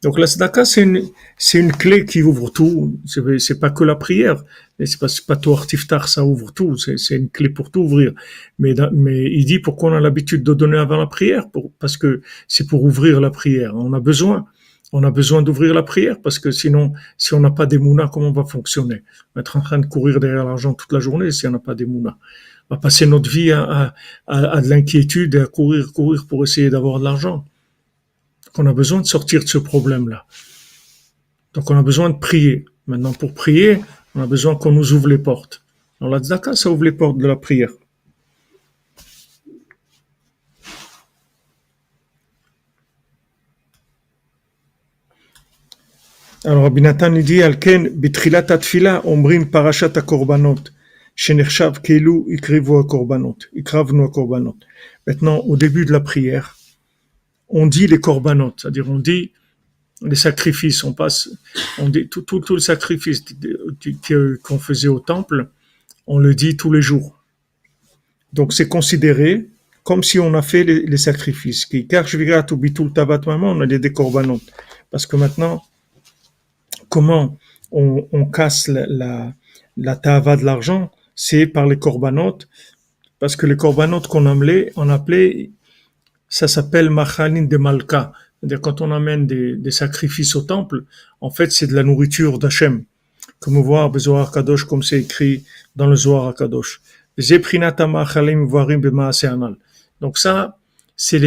S1: Donc, la tzedaka, c'est une clé qui ouvre tout. C'est pas que la prière. C'est pas tout artiftar, ça ouvre tout. C'est une clé pour tout ouvrir. Mais il dit pourquoi on a l'habitude de donner avant la prière? Parce que c'est pour ouvrir la prière. On a besoin. On a besoin d'ouvrir la prière parce que sinon, si on n'a pas d'émouna, comment on va fonctionner? On va être en train de courir derrière l'argent toute la journée si on n'a pas d'émouna. On va passer notre vie à de l'inquiétude et à courir pour essayer d'avoir de l'argent. Donc on a besoin de sortir de ce problème-là. Donc on a besoin de prier. Maintenant, pour prier, on a besoin qu'on nous ouvre les portes. Alors la tzedaka, ça ouvre les portes de la prière. Alors, Rabbi Nathan il dit, Alken, bitrilat atfila, omrim parashat akorbanot, shenershav keilu ikrivu akorbanot, ikravnu akorbanot. Maintenant, au début de la prière, on dit les korbanot, c'est-à-dire on dit les sacrifices, on dit tout le sacrifice qu'on faisait au temple, on le dit tous les jours. Donc, c'est considéré comme si on a fait les sacrifices. Car je virat ou bitul tavat maman, on a des korbanot. Parce que maintenant, comment on casse la tava de l'argent, c'est par les korbanot, parce que les korbanot qu'on appelait, ça s'appelle machalin de malka. C'est-à-dire quand on amène des sacrifices au temple, en fait c'est de la nourriture d'Hachem. Comme on voit Zohar Kadosh, comme c'est écrit dans le Zohar Kadosh. Donc ça, c'est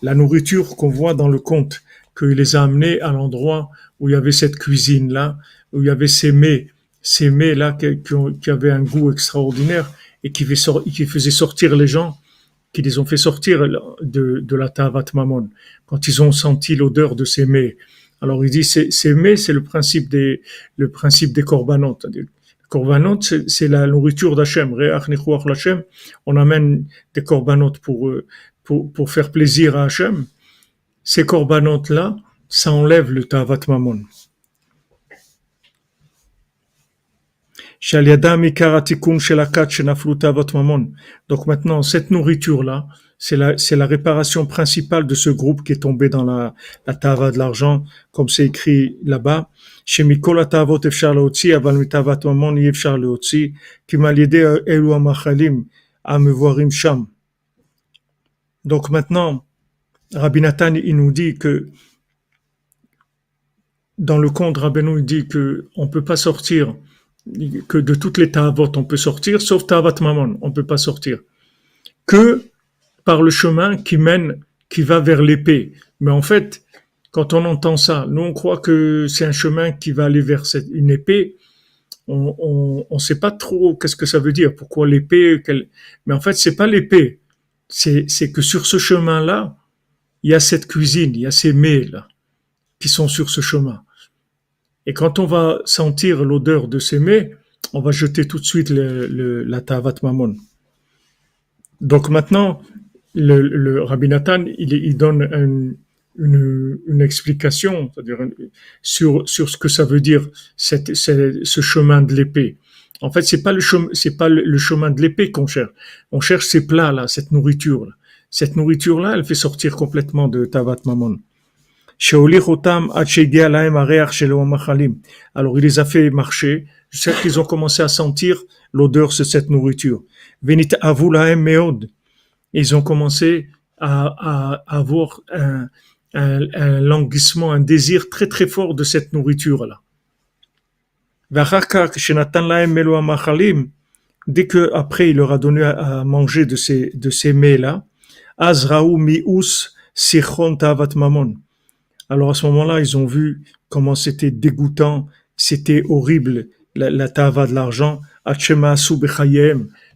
S1: la nourriture qu'on voit dans le conte, qu'il les a amenés à l'endroit où il y avait cette cuisine-là, où il y avait ces mets-là qui avaient un goût extraordinaire et qui faisaient sortir les gens, qui les ont fait sortir de la Tavat Mamon, quand ils ont senti l'odeur de ces mets. Alors il dit, ces mets, c'est le principe des korbanot. Les korbanot, c'est la nourriture d'Hachem. Re'ach nichuach l'Hachem. On amène des korbanot pour faire plaisir à Hachem. Ces korbanot-là, ça enlève le Tavat Mamon. Donc maintenant, cette nourriture-là, c'est la réparation principale de ce groupe qui est tombé dans la tava de l'argent, comme c'est écrit là-bas. Donc maintenant, Rabbi Nathan, il nous dit que dans le conte, Rabbeinu dit que on peut pas sortir, que de toutes les tavot on peut sortir, sauf tavat mamon, on peut pas sortir. Que par le chemin qui va vers l'épée. Mais en fait, quand on entend ça, nous on croit que c'est un chemin qui va aller vers une épée. On sait pas trop qu'est-ce que ça veut dire, pourquoi l'épée, mais en fait c'est pas l'épée. C'est que sur ce chemin-là, il y a cette cuisine, il y a ces mets là qui sont sur ce chemin. Et quand on va sentir l'odeur de ces mets, on va jeter tout de suite la tavat mamon. Donc maintenant, le Rabbi Nathan, il donne une explication, c'est-à-dire sur ce que ça veut dire ce chemin de l'épée. En fait, c'est pas le chemin de l'épée qu'on cherche. On cherche ces plats là, cette nourriture là. Cette nourriture là, elle fait sortir complètement de Tavat Mamon. Alors il les a fait marcher, jusqu'à qu'ils ont commencé à sentir l'odeur de cette nourriture. Ils ont commencé à avoir un languissement, un désir très très fort de cette nourriture-là. Dès que après il leur a donné à manger de ces mets-là, Azraou mius sichon tavat mamon. Alors à ce moment-là, ils ont vu comment c'était dégoûtant, c'était horrible, la tava de l'argent,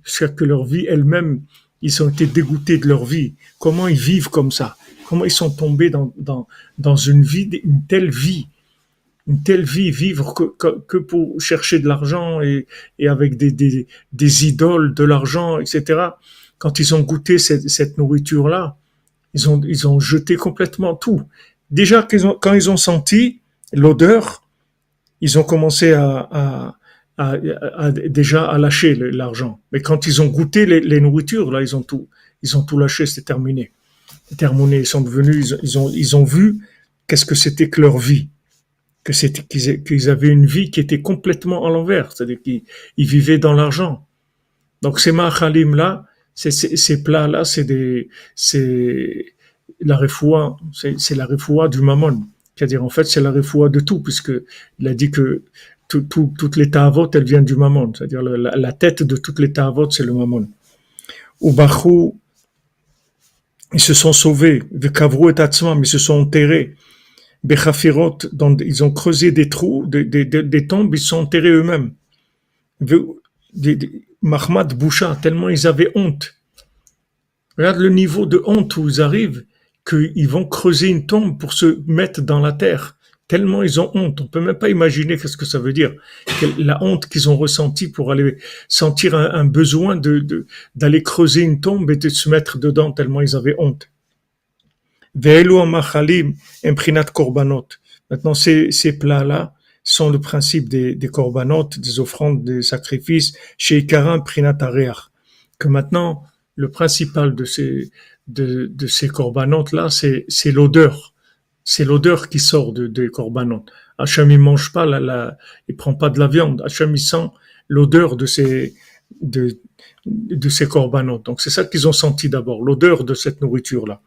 S1: jusqu'à que leur vie elle-même, ils ont été dégoûtés de leur vie. Comment ils vivent comme ça? Comment ils sont tombés dans une telle vie, vivre que pour chercher de l'argent et avec des idoles de l'argent, etc. Quand ils ont goûté cette nourriture-là, ils ont jeté complètement tout. Déjà, quand ils ont senti l'odeur, ils ont commencé déjà à lâcher l'argent. Mais quand ils ont goûté les nourritures, là, ils ont tout lâché, c'est terminé. C'est terminé. Ils sont devenus, ils ont vu qu'est-ce que c'était que leur vie, qu'ils avaient une vie qui était complètement à l'envers, c'est-à-dire qu'ils vivaient dans l'argent. Donc ces ma'achalim là, ces plats là, c'est la refoua, c'est la refoua du mammon. C'est-à-dire, en fait, c'est la refoua de tout, puisque il a dit que toutes les ta'avot, elles viennent du mammon. C'est-à-dire, la tête de toutes les ta'avot, c'est le mammon. Ubachou, ils se sont sauvés. Vekavru et atzmam, ils se sont enterrés. Bechafirot, ils ont creusé des trous, des tombes, ils se sont enterrés eux-mêmes. Mahmad Boucha, tellement ils avaient honte. Regarde le niveau de honte où ils arrivent, qu'ils vont creuser une tombe pour se mettre dans la terre. Tellement ils ont honte. On peut même pas imaginer qu'est-ce que ça veut dire. La honte qu'ils ont ressentie pour aller sentir un besoin d'aller creuser une tombe et de se mettre dedans tellement ils avaient honte. Ve'elu amachalim imprinat korbanot. Maintenant, ces plats-là sont le principe des korbanot, des offrandes, des sacrifices, chez Ikaram prinat areach. Que maintenant, le principal de ces corbanotes-là, c'est l'odeur. C'est l'odeur qui sort des corbanotes. Hachem, il mange pas il prend pas de la viande. Hachem, il sent l'odeur de ces corbanotes. Donc, c'est ça qu'ils ont senti d'abord, l'odeur de cette nourriture-là.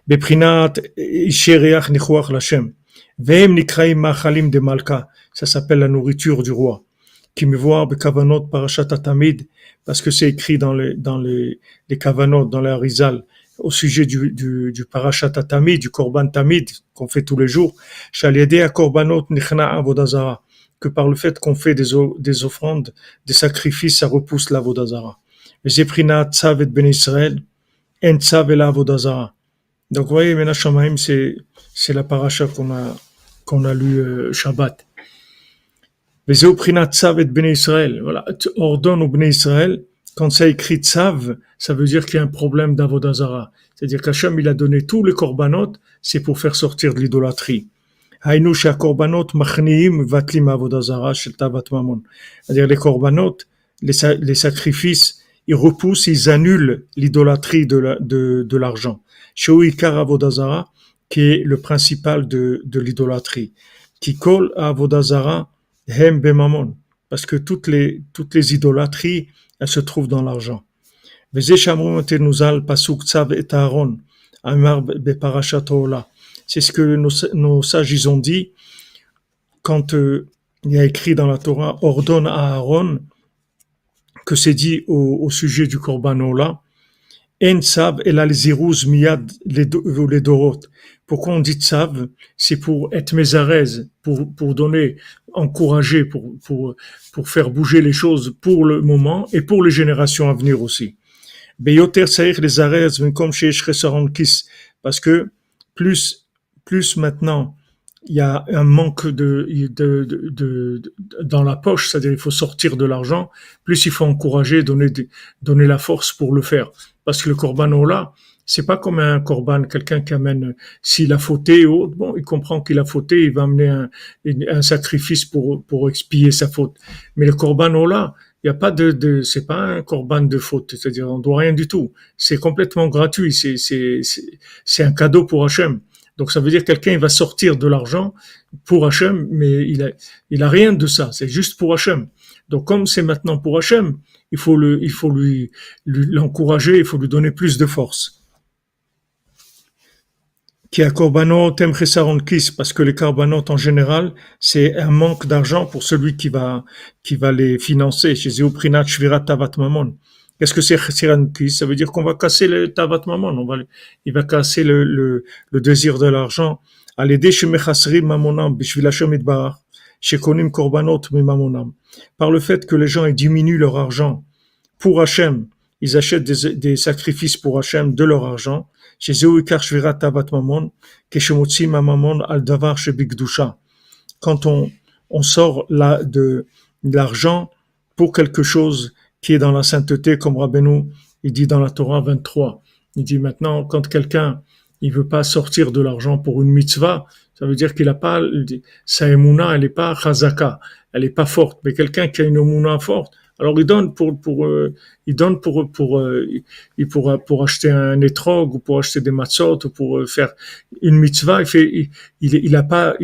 S1: Beprinat ishereach nichuach l'Hachem. Ve'em nikraim machalim de malka. Ça s'appelle la nourriture du roi. Qui me voit bekavanot parashat Tamid, parce que c'est écrit dans les kavanot, dans les Harizal, au sujet du parashat Tamid, du korban Tamid, qu'on fait tous les jours, shaliedei a korbanot nichna avodazara, que par le fait qu'on fait des offrandes, des sacrifices, ça repousse l'avodazara. Zeprina tzav et ben Israël, en tzav et l'avodazara. Donc, vous voyez, Mena Shamaim, c'est la paracha qu'on a lu Shabbat. Vezeu prinat tzav et bnei Israël. Voilà, tu ordonnes au bnei Israël. Quand ça écrit tzav, ça veut dire qu'il y a un problème d'avodazara. C'est-à-dire qu'Hachem, il a donné tous les korbanot, c'est pour faire sortir de l'idolâtrie. Hainu shea korbanot machniim vatlim avodazara shel tavat mamon. C'est-à-dire les korbanot, les sacrifices, ils repoussent, ils annulent l'idolâtrie de l'argent. Sheu ikar avodazara, qui est le principal de l'idolâtrie. Qui colle à avodazara, hem bemamon, parce que toutes les idolâtries, elles se trouvent dans l'argent. C'est ce que nos sages ils ont dit quand il y a écrit dans la Torah, ordonne à Aaron, que c'est dit au sujet du korban ola, en tzav el al ziruz miyad les dorot. Pourquoi on dit tzav? C'est pour être mésarez, pour donner, encourager, pour faire bouger les choses pour le moment et pour les générations à venir aussi. Beyoter saïr les arez comme chez Shresaron Kis, parce que plus maintenant il y a un manque dans la poche, c'est-à-dire il faut sortir de l'argent, plus il faut encourager, donner la force pour le faire. Parce que le korban ola, C'est pas comme un corban, quelqu'un qui amène, s'il a fauté ou autre, bon, il comprend qu'il a fauté, il va amener un sacrifice pour expier sa faute. Mais le corban là, il y a pas c'est pas un corban de faute, c'est-à-dire on doit rien du tout. C'est complètement gratuit, c'est un cadeau pour Hachem. Donc ça veut dire que quelqu'un il va sortir de l'argent pour Hachem, mais il a rien de ça, c'est juste pour Hachem. Donc comme c'est maintenant pour Hachem, il faut l'encourager, il faut lui donner plus de force. Qui a korbanot tem chesaron kis, parce que les korbanot en général, c'est un manque d'argent pour celui qui va les financer. Chez Zéoprinat Shvirat Tavat Mamon. Qu'est-ce que c'est chesaron kis? Ça veut dire qu'on va casser le Tavat Mamon. Il va casser le désir de l'argent. À l'aider chez Mechasri Mamonam, Bishvil Hashem Idbarach, chez Konim Korbanot Mimamonam. Par le fait que les gens ils diminuent leur argent pour Hachem, ils achètent des sacrifices pour Hachem de leur argent. Chez Zéouikar Shvirat Tavat Mamon, Keshemotsi Mamamon al Davar Shebikdusha. Quand on sort là de l'argent pour quelque chose qui est dans la sainteté, comme Rabbeinu, il dit dans la Torah 23. Il dit maintenant, quand quelqu'un, il veut pas sortir de l'argent pour une mitzvah, ça veut dire qu'il a pas, sa émouna, elle est pas chazaka, elle est pas forte. Mais quelqu'un qui a une émouna forte, alors il donne pour acheter un étrog ou pour acheter des matzot ou pour faire une mitzvah. Il a pas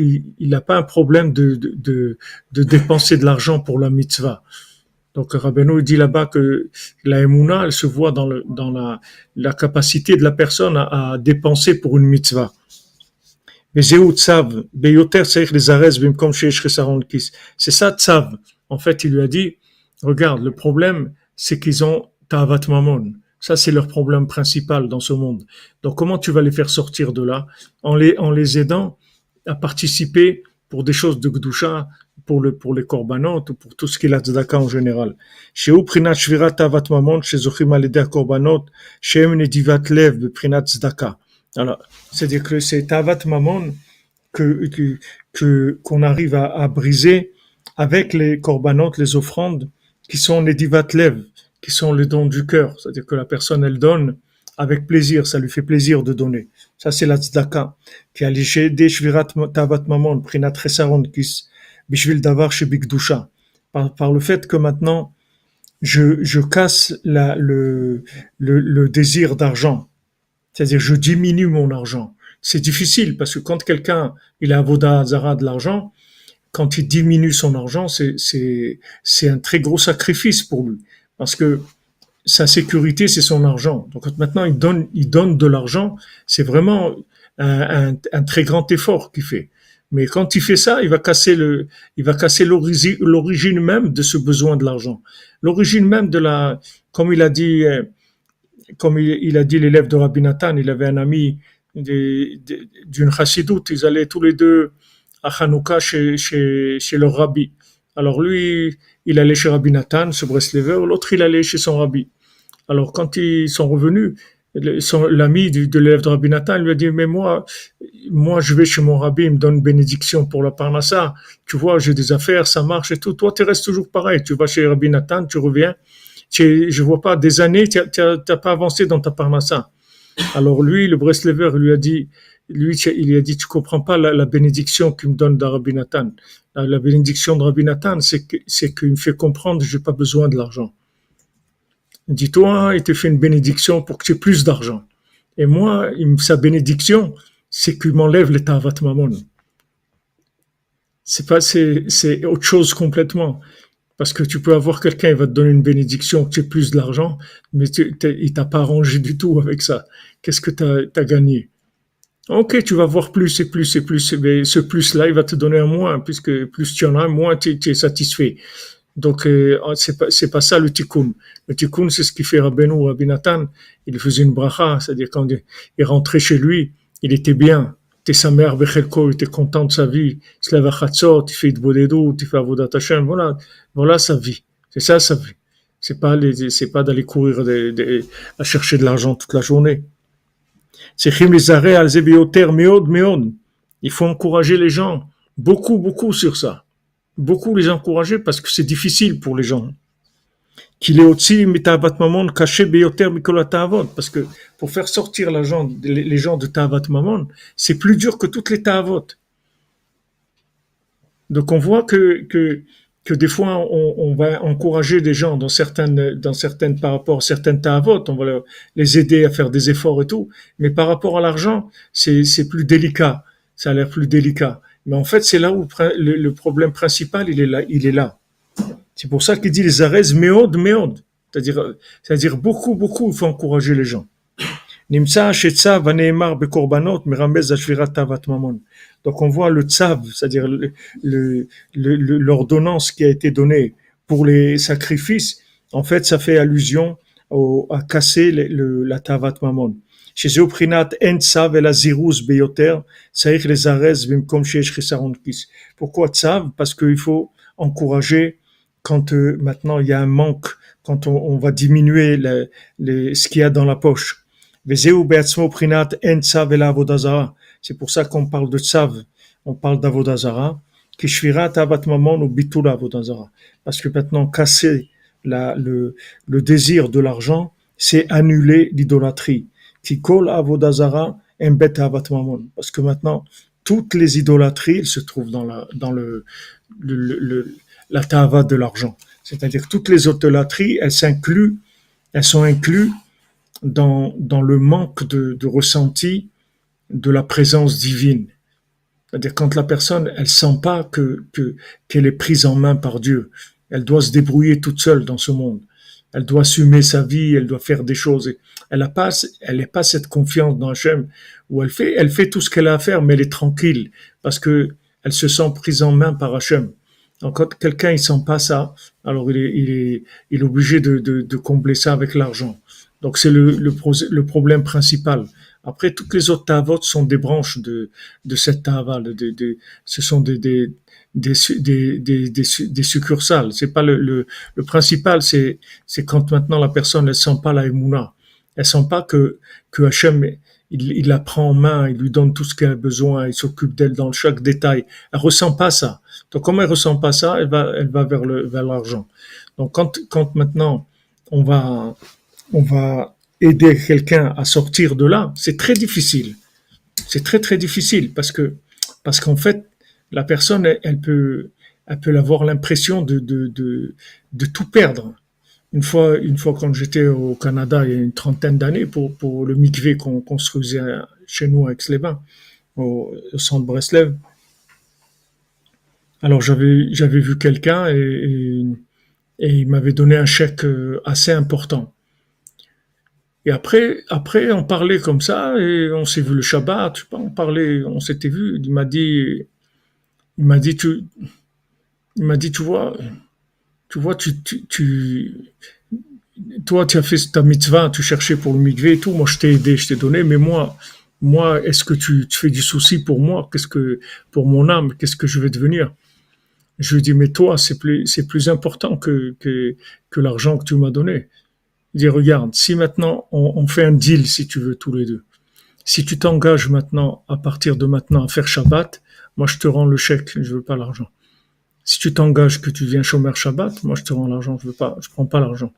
S1: un problème de dépenser de l'argent pour la mitzvah. Donc Rabbeinu dit là-bas que la émouna, elle se voit dans la capacité de la personne à dépenser pour une mitzvah. C'est ça tzav. En fait, il lui a dit, regarde, le problème, c'est qu'ils ont ta'avat mamon. Ça, c'est leur problème principal dans ce monde. Donc, comment tu vas les faire sortir de là? En les aidant à participer pour des choses de Gdusha, pour les korbanot, ou pour tout ce qui est la tzedaka en général. Chez Uprinat Shvirat ta'avat mamon, chez Zochim al-Edeh korbanot, chez Nedivat Lev, Beprinat tzedaka. Alors, c'est-à-dire que c'est ta'avat mamon qu'on arrive à briser avec les korbanot, les offrandes, qui sont les divat lev, qui sont les dons du cœur. C'est-à-dire que la personne, elle donne avec plaisir, ça lui fait plaisir de donner. Ça, c'est la tzedaka. Qui a léché des shvirat ta'avat mamon, prinat chesaron kis, bishvil davar shebikdusha. Par le fait que maintenant, je casse le désir d'argent. C'est-à-dire, je diminue mon argent. C'est difficile parce que quand quelqu'un, il a avoda zara de l'argent, quand il diminue son argent, c'est un très gros sacrifice pour lui. Parce que sa sécurité, c'est son argent. Donc maintenant, il donne de l'argent, c'est vraiment un très grand effort qu'il fait. Mais quand il fait ça, il va casser l'origine même de ce besoin de l'argent. L'origine même comme il a dit, l'élève de Rabbi Nathan, il avait un ami d'une chassidoute, ils allaient tous les deux à Hanouka chez leur rabbi. Alors lui, il allait chez Rabbi Nathan, ce Breslever, l'autre il allait chez son rabbi. Alors quand ils sont revenus, l'ami de l'élève de Rabbi Nathan lui a dit, mais moi je vais chez mon rabbi, il me donne une bénédiction pour la parnassa, tu vois, j'ai des affaires, ça marche et tout, toi tu restes toujours pareil, tu vas chez Rabbi Nathan, tu reviens, je vois pas, des années, t'as pas avancé dans ta parnassa. Alors lui, le Breslever, il lui a dit, tu comprends pas la bénédiction qu'il me donne de Rabbi Nathan. La bénédiction de Rabbi Nathan, c'est qu'il me fait comprendre que j'ai pas besoin de l'argent. Il dit, toi, il te fait une bénédiction pour que tu aies plus d'argent. Et moi, sa bénédiction, c'est qu'il m'enlève les ta'avat mamon. C'est autre chose complètement. Parce que tu peux avoir quelqu'un, il va te donner une bénédiction, que tu aies plus de l'argent, mais il t'a pas arrangé du tout avec ça. Qu'est-ce que t'as gagné? Ok, tu vas voir plus et plus et plus, mais ce plus-là, il va te donner un moins, puisque plus tu en as, moins tu es satisfait. Donc, c'est pas ça le tikkun. Le tikkun, c'est ce qui fait Rabbi Nathan. Il faisait une bracha, c'est-à-dire quand il rentrait chez lui, il était bien. T'es sa mère, Bechelko, il était content de sa vie. Il se lève à Chatzot, il fait Idbodedut, il fait Avodat Hashem. Voilà sa vie. C'est ça sa vie. C'est pas d'aller courir à chercher de l'argent toute la journée. Il faut encourager les gens. Beaucoup sur ça. Beaucoup les encourager parce que c'est difficile pour les gens. qu'il est aussi mitavat mamon caché beyoter mikol ta'avot, parce que pour faire sortir les gens de tavat mamon, c'est plus dur que toutes les ta'avot. Donc on voit que des fois on va encourager des gens dans certaines par rapport à certaines ta'avot, on va les aider à faire des efforts et tout, mais par rapport à l'argent, c'est plus délicat, ça a l'air plus délicat. Mais en fait, c'est là où le problème principal, il est là. C'est pour ça qu'il dit les arès méod, méod. C'est-à-dire beaucoup, beaucoup, il faut encourager les gens. Nimsa shetzav vaneemar bekorbanot meramez ashvirat tavat mamon. Donc on voit le tsav, c'est-à-dire l'ordonnance qui a été donnée pour les sacrifices. En fait, ça fait allusion à casser la tavat mamon. Chez Zéoprinat en tsav el azirus beyoter saich les arès bimkom sheesh chisaron kis. Pourquoi tsav? Parce qu'il faut encourager quand maintenant il y a un manque, quand on va diminuer ce qu'il y a dans la poche. C'est pour ça qu'on parle de tsav, on parle d'avodazara, qui shvirat avat mamon ou bitul avodazara. Parce que maintenant, casser le désir de l'argent, c'est annuler l'idolâtrie. Qui colle avodazara, embet avat mamon. Parce que maintenant, toutes les idolâtries se trouvent la ta'ava de l'argent. C'est-à-dire toutes les idolâtries, elles sont incluses dans le manque de ressenti de la présence divine. C'est-à-dire quand la personne, elle sent pas qu'elle est prise en main par Dieu. Elle doit se débrouiller toute seule dans ce monde. Elle doit assumer sa vie, elle doit faire des choses. Elle n'a pas cette confiance dans Hachem où elle fait tout ce qu'elle a à faire, mais elle est tranquille parce que elle se sent prise en main par Hachem. Donc quand quelqu'un il sent pas ça, alors il est obligé de combler ça avec l'argent. Donc c'est le problème principal. Après, toutes les autres ta'avot sont des branches de cette ta'ava. Ce sont des succursales. C'est pas le principal, c'est quand maintenant la personne ne sent pas la émouna. Elle sent pas que Hachem, il la prend en main, il lui donne tout ce qu'elle a besoin, il s'occupe d'elle dans chaque détail. Elle ressent pas ça. Donc, comme elle ressent pas ça, elle va vers l'argent. Donc, quand maintenant on va aider quelqu'un à sortir de là, c'est très difficile. C'est très très difficile parce qu'en fait, la personne, elle peut avoir l'impression de tout perdre. Une fois quand j'étais au Canada, il y a une trentaine d'années, pour le mikvé qu'on construisait chez nous à Aix-les-Bains, au centre Breslev. Alors j'avais vu quelqu'un et il m'avait donné un chèque assez important. Et après, on parlait comme ça, et on s'est vu le Shabbat, je sais pas, on s'était vu, il m'a dit, tu vois, toi, tu as fait ta mitzvah, tu cherchais pour le mikvé et tout, moi, je t'ai aidé, je t'ai donné, mais moi, est-ce que tu fais du souci pour moi? Pour mon âme, qu'est-ce que je vais devenir? Je lui dis, mais toi, c'est plus important que l'argent que tu m'as donné. Il dit, regarde, si maintenant on fait un deal, si tu veux, tous les deux. Si tu t'engages maintenant, à partir de maintenant, à faire Shabbat, moi je te rends le chèque, je veux pas l'argent. Si tu t'engages que tu viens chômeur Shabbat, moi je te rends l'argent, je prends pas l'argent.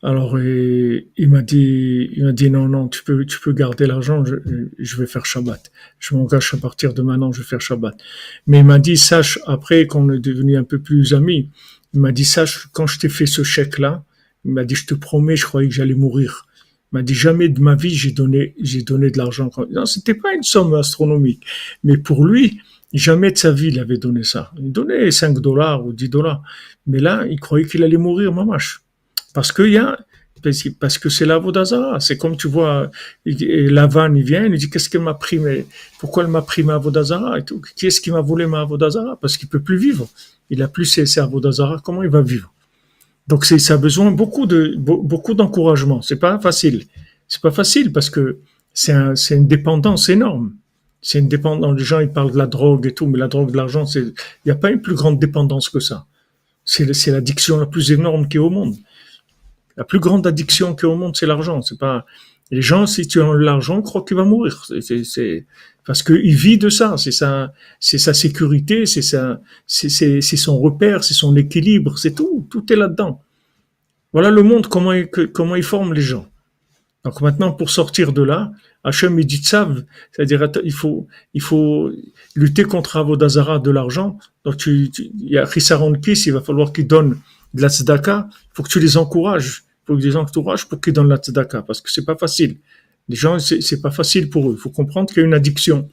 S1: Alors il m'a dit non, tu peux garder l'argent, je vais faire Shabbat. Je m'engage à partir de maintenant, je vais faire Shabbat. Mais il m'a dit, sache, après qu'on est devenu un peu plus amis, il m'a dit, sache, quand je t'ai fait ce chèque-là, il m'a dit, je te promets, je croyais que j'allais mourir. Il m'a dit, jamais de ma vie, j'ai donné de l'argent. Non, c'était pas une somme astronomique. Mais pour lui, jamais de sa vie, il avait donné ça. Il donnait 5 dollars ou 10 dollars. Mais là, il croyait qu'il allait mourir, mamache. Parce que c'est l'Avodazara. C'est comme tu vois, Lavan, il vient, il dit, qu'est-ce qu'elle m'a pris, pourquoi elle m'a pris ma Avodazara et tout. Qui est-ce qui m'a volé ma Avodazara? Parce qu'il peut plus vivre. Il a plus ses Avodazara. Comment il va vivre? Donc ça a besoin beaucoup d'encouragement. C'est pas facile. C'est pas facile parce que c'est une dépendance énorme. C'est une dépendance. Les gens, ils parlent de la drogue et tout, mais la drogue, de l'argent, il n'y a pas une plus grande dépendance que ça. C'est l'addiction la plus énorme qui est au monde. La plus grande addiction qu'il y a au monde, c'est l'argent. Les gens, si tu enlèves l'argent, croient qu'il va mourir. Parce qu'il vit de ça. C'est sa sécurité, c'est son repère, c'est son équilibre, c'est tout. Tout est là-dedans. Voilà le monde, comment il forme les gens. Donc maintenant, pour sortir de là, Hachem il dit tzav, c'est-à-dire il faut lutter contre Avodazara de l'argent. Donc il y a Chisaron Kis, il va falloir qu'ils donnent de la tzedaka. Il faut que tu les encourages. Il faut que tu les encourages pour qu'ils donnent la tzedaka, parce que c'est pas facile. Les gens, c'est pas facile pour eux. Il faut comprendre qu'il y a une addiction.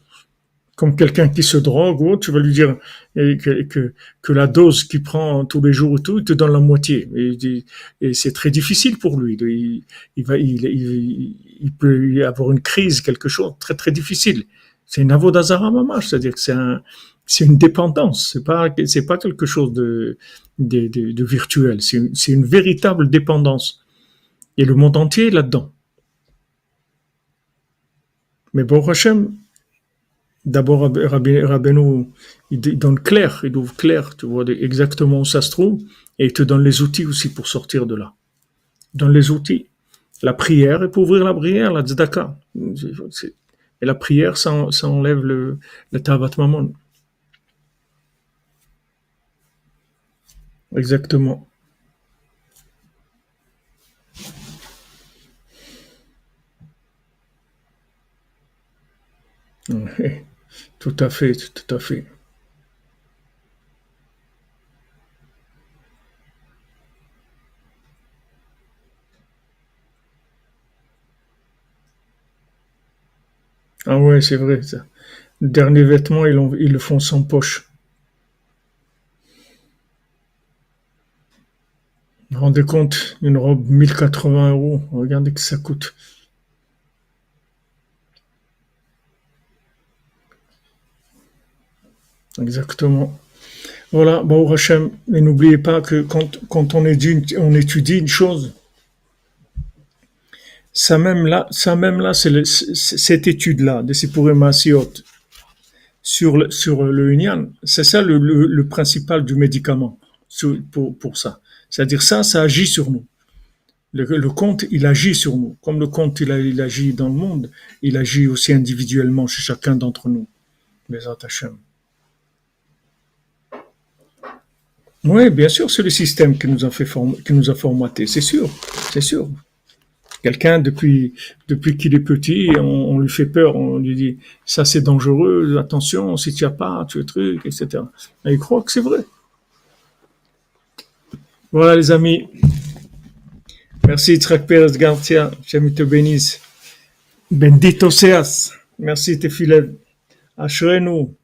S1: Comme quelqu'un qui se drogue ou autre, tu vas lui dire que la dose qu'il prend tous les jours et tout, il te donne la moitié. Et c'est très difficile pour lui. Il peut y avoir une crise, quelque chose très très difficile. C'est une avodazara mamash, c'est-à-dire que c'est une dépendance. C'est pas quelque chose de virtuel. C'est une véritable dépendance. Et le monde entier est là-dedans. Mais bon, Hachem, d'abord, Rabbeinu, il donne clair, il ouvre clair, tu vois exactement où ça se trouve, et il te donne les outils aussi pour sortir de là. Il donne les outils. La prière, et pour ouvrir la prière, la tzedaka. Et la prière, ça enlève le tavat mammon. Exactement. Ouais. Tout à fait, tout à fait. Ah ouais, c'est vrai, ça. Le dernier vêtement, ils le font sans poche. Vous vous rendez compte, une robe 1080 €, regardez que ça coûte. Exactement. Voilà, bon, Hachem, et n'oubliez pas que quand on étudie une chose, cette étude-là, de Sipurim Maasiot, sur le Inyan, c'est ça le principal du médicament pour ça. C'est-à-dire ça agit sur nous. Le conte, il agit sur nous. Comme le conte, il agit dans le monde, il agit aussi individuellement chez chacun d'entre nous. Bezat Hachem. Oui, bien sûr, c'est le système qui nous a formaté, c'est sûr, c'est sûr. Quelqu'un, depuis qu'il est petit, on lui fait peur, on lui dit, ça c'est dangereux, attention, si tu n'y as pas, tu es truc, etc. Et il croit que c'est vrai. Voilà les amis, merci Yitzhak Perez Garcia, J'aime te bénisse. Bendito seas, merci tes fidèles. Ashrenu,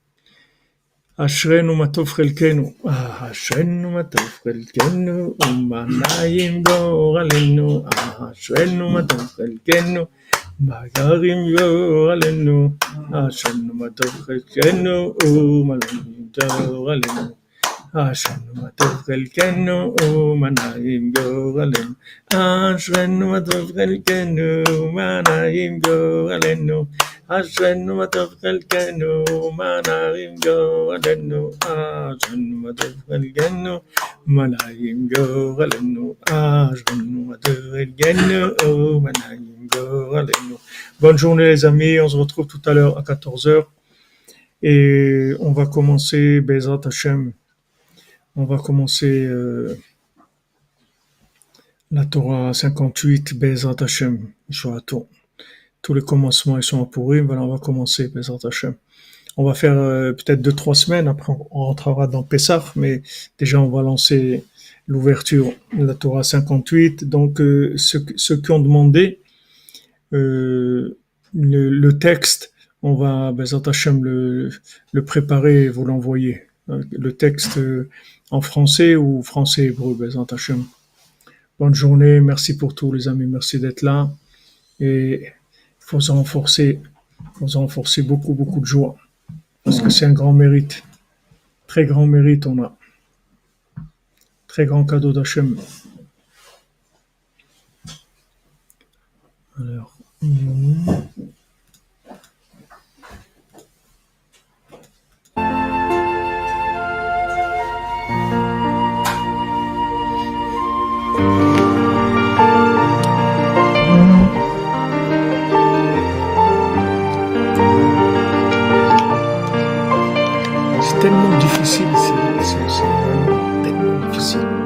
S1: Ashrenu מה טוב חלקנו, אשרינו מה טוב חלקנו, ומה נעים גורלנו, אשרינו מה טוב חלקנו, מה גרים גורלנו, אשרינו מה טוב חלקנו, ומה נעים גורלנו, אשרינו מה טוב חלקנו, ומה נעים גורלנו, אשרינו מה טוב חלקנו, ומה נעים גורלנו, אשרינו מה טוב חלקנו, מה נעים גורלנו, אשרינו מה טוב חלקנו, מה נעים גורלנו, אשרינו מה טוב חלקנו, מה נעים גורלנו. Bonne journée les amis, on se retrouve tout à l'heure à 14h et on va commencer Bezrat Hashem, on va commencer la Torah 58 Bezrat Hashem, Shoato. Tous les commencements ils sont à pourrir. Voilà, on va commencer, Bezrat Hashem. On va faire peut-être 2-3 semaines, après on rentrera dans Pessah, mais déjà on va lancer l'ouverture de la Torah 58. Donc ceux qui ont demandé le texte, on va, Bezrat Hashem, le préparer et vous l'envoyer. Le texte en français ou français hébreu, Bezrat Hashem. Bonne journée, merci pour tout les amis, merci d'être là. Et il faut se renforcer beaucoup, beaucoup de joie. Parce que c'est un grand mérite. Très grand mérite, on a. Très grand cadeau d'Hachem. Alors. tellement difficile, c'est vraiment tellement difficile.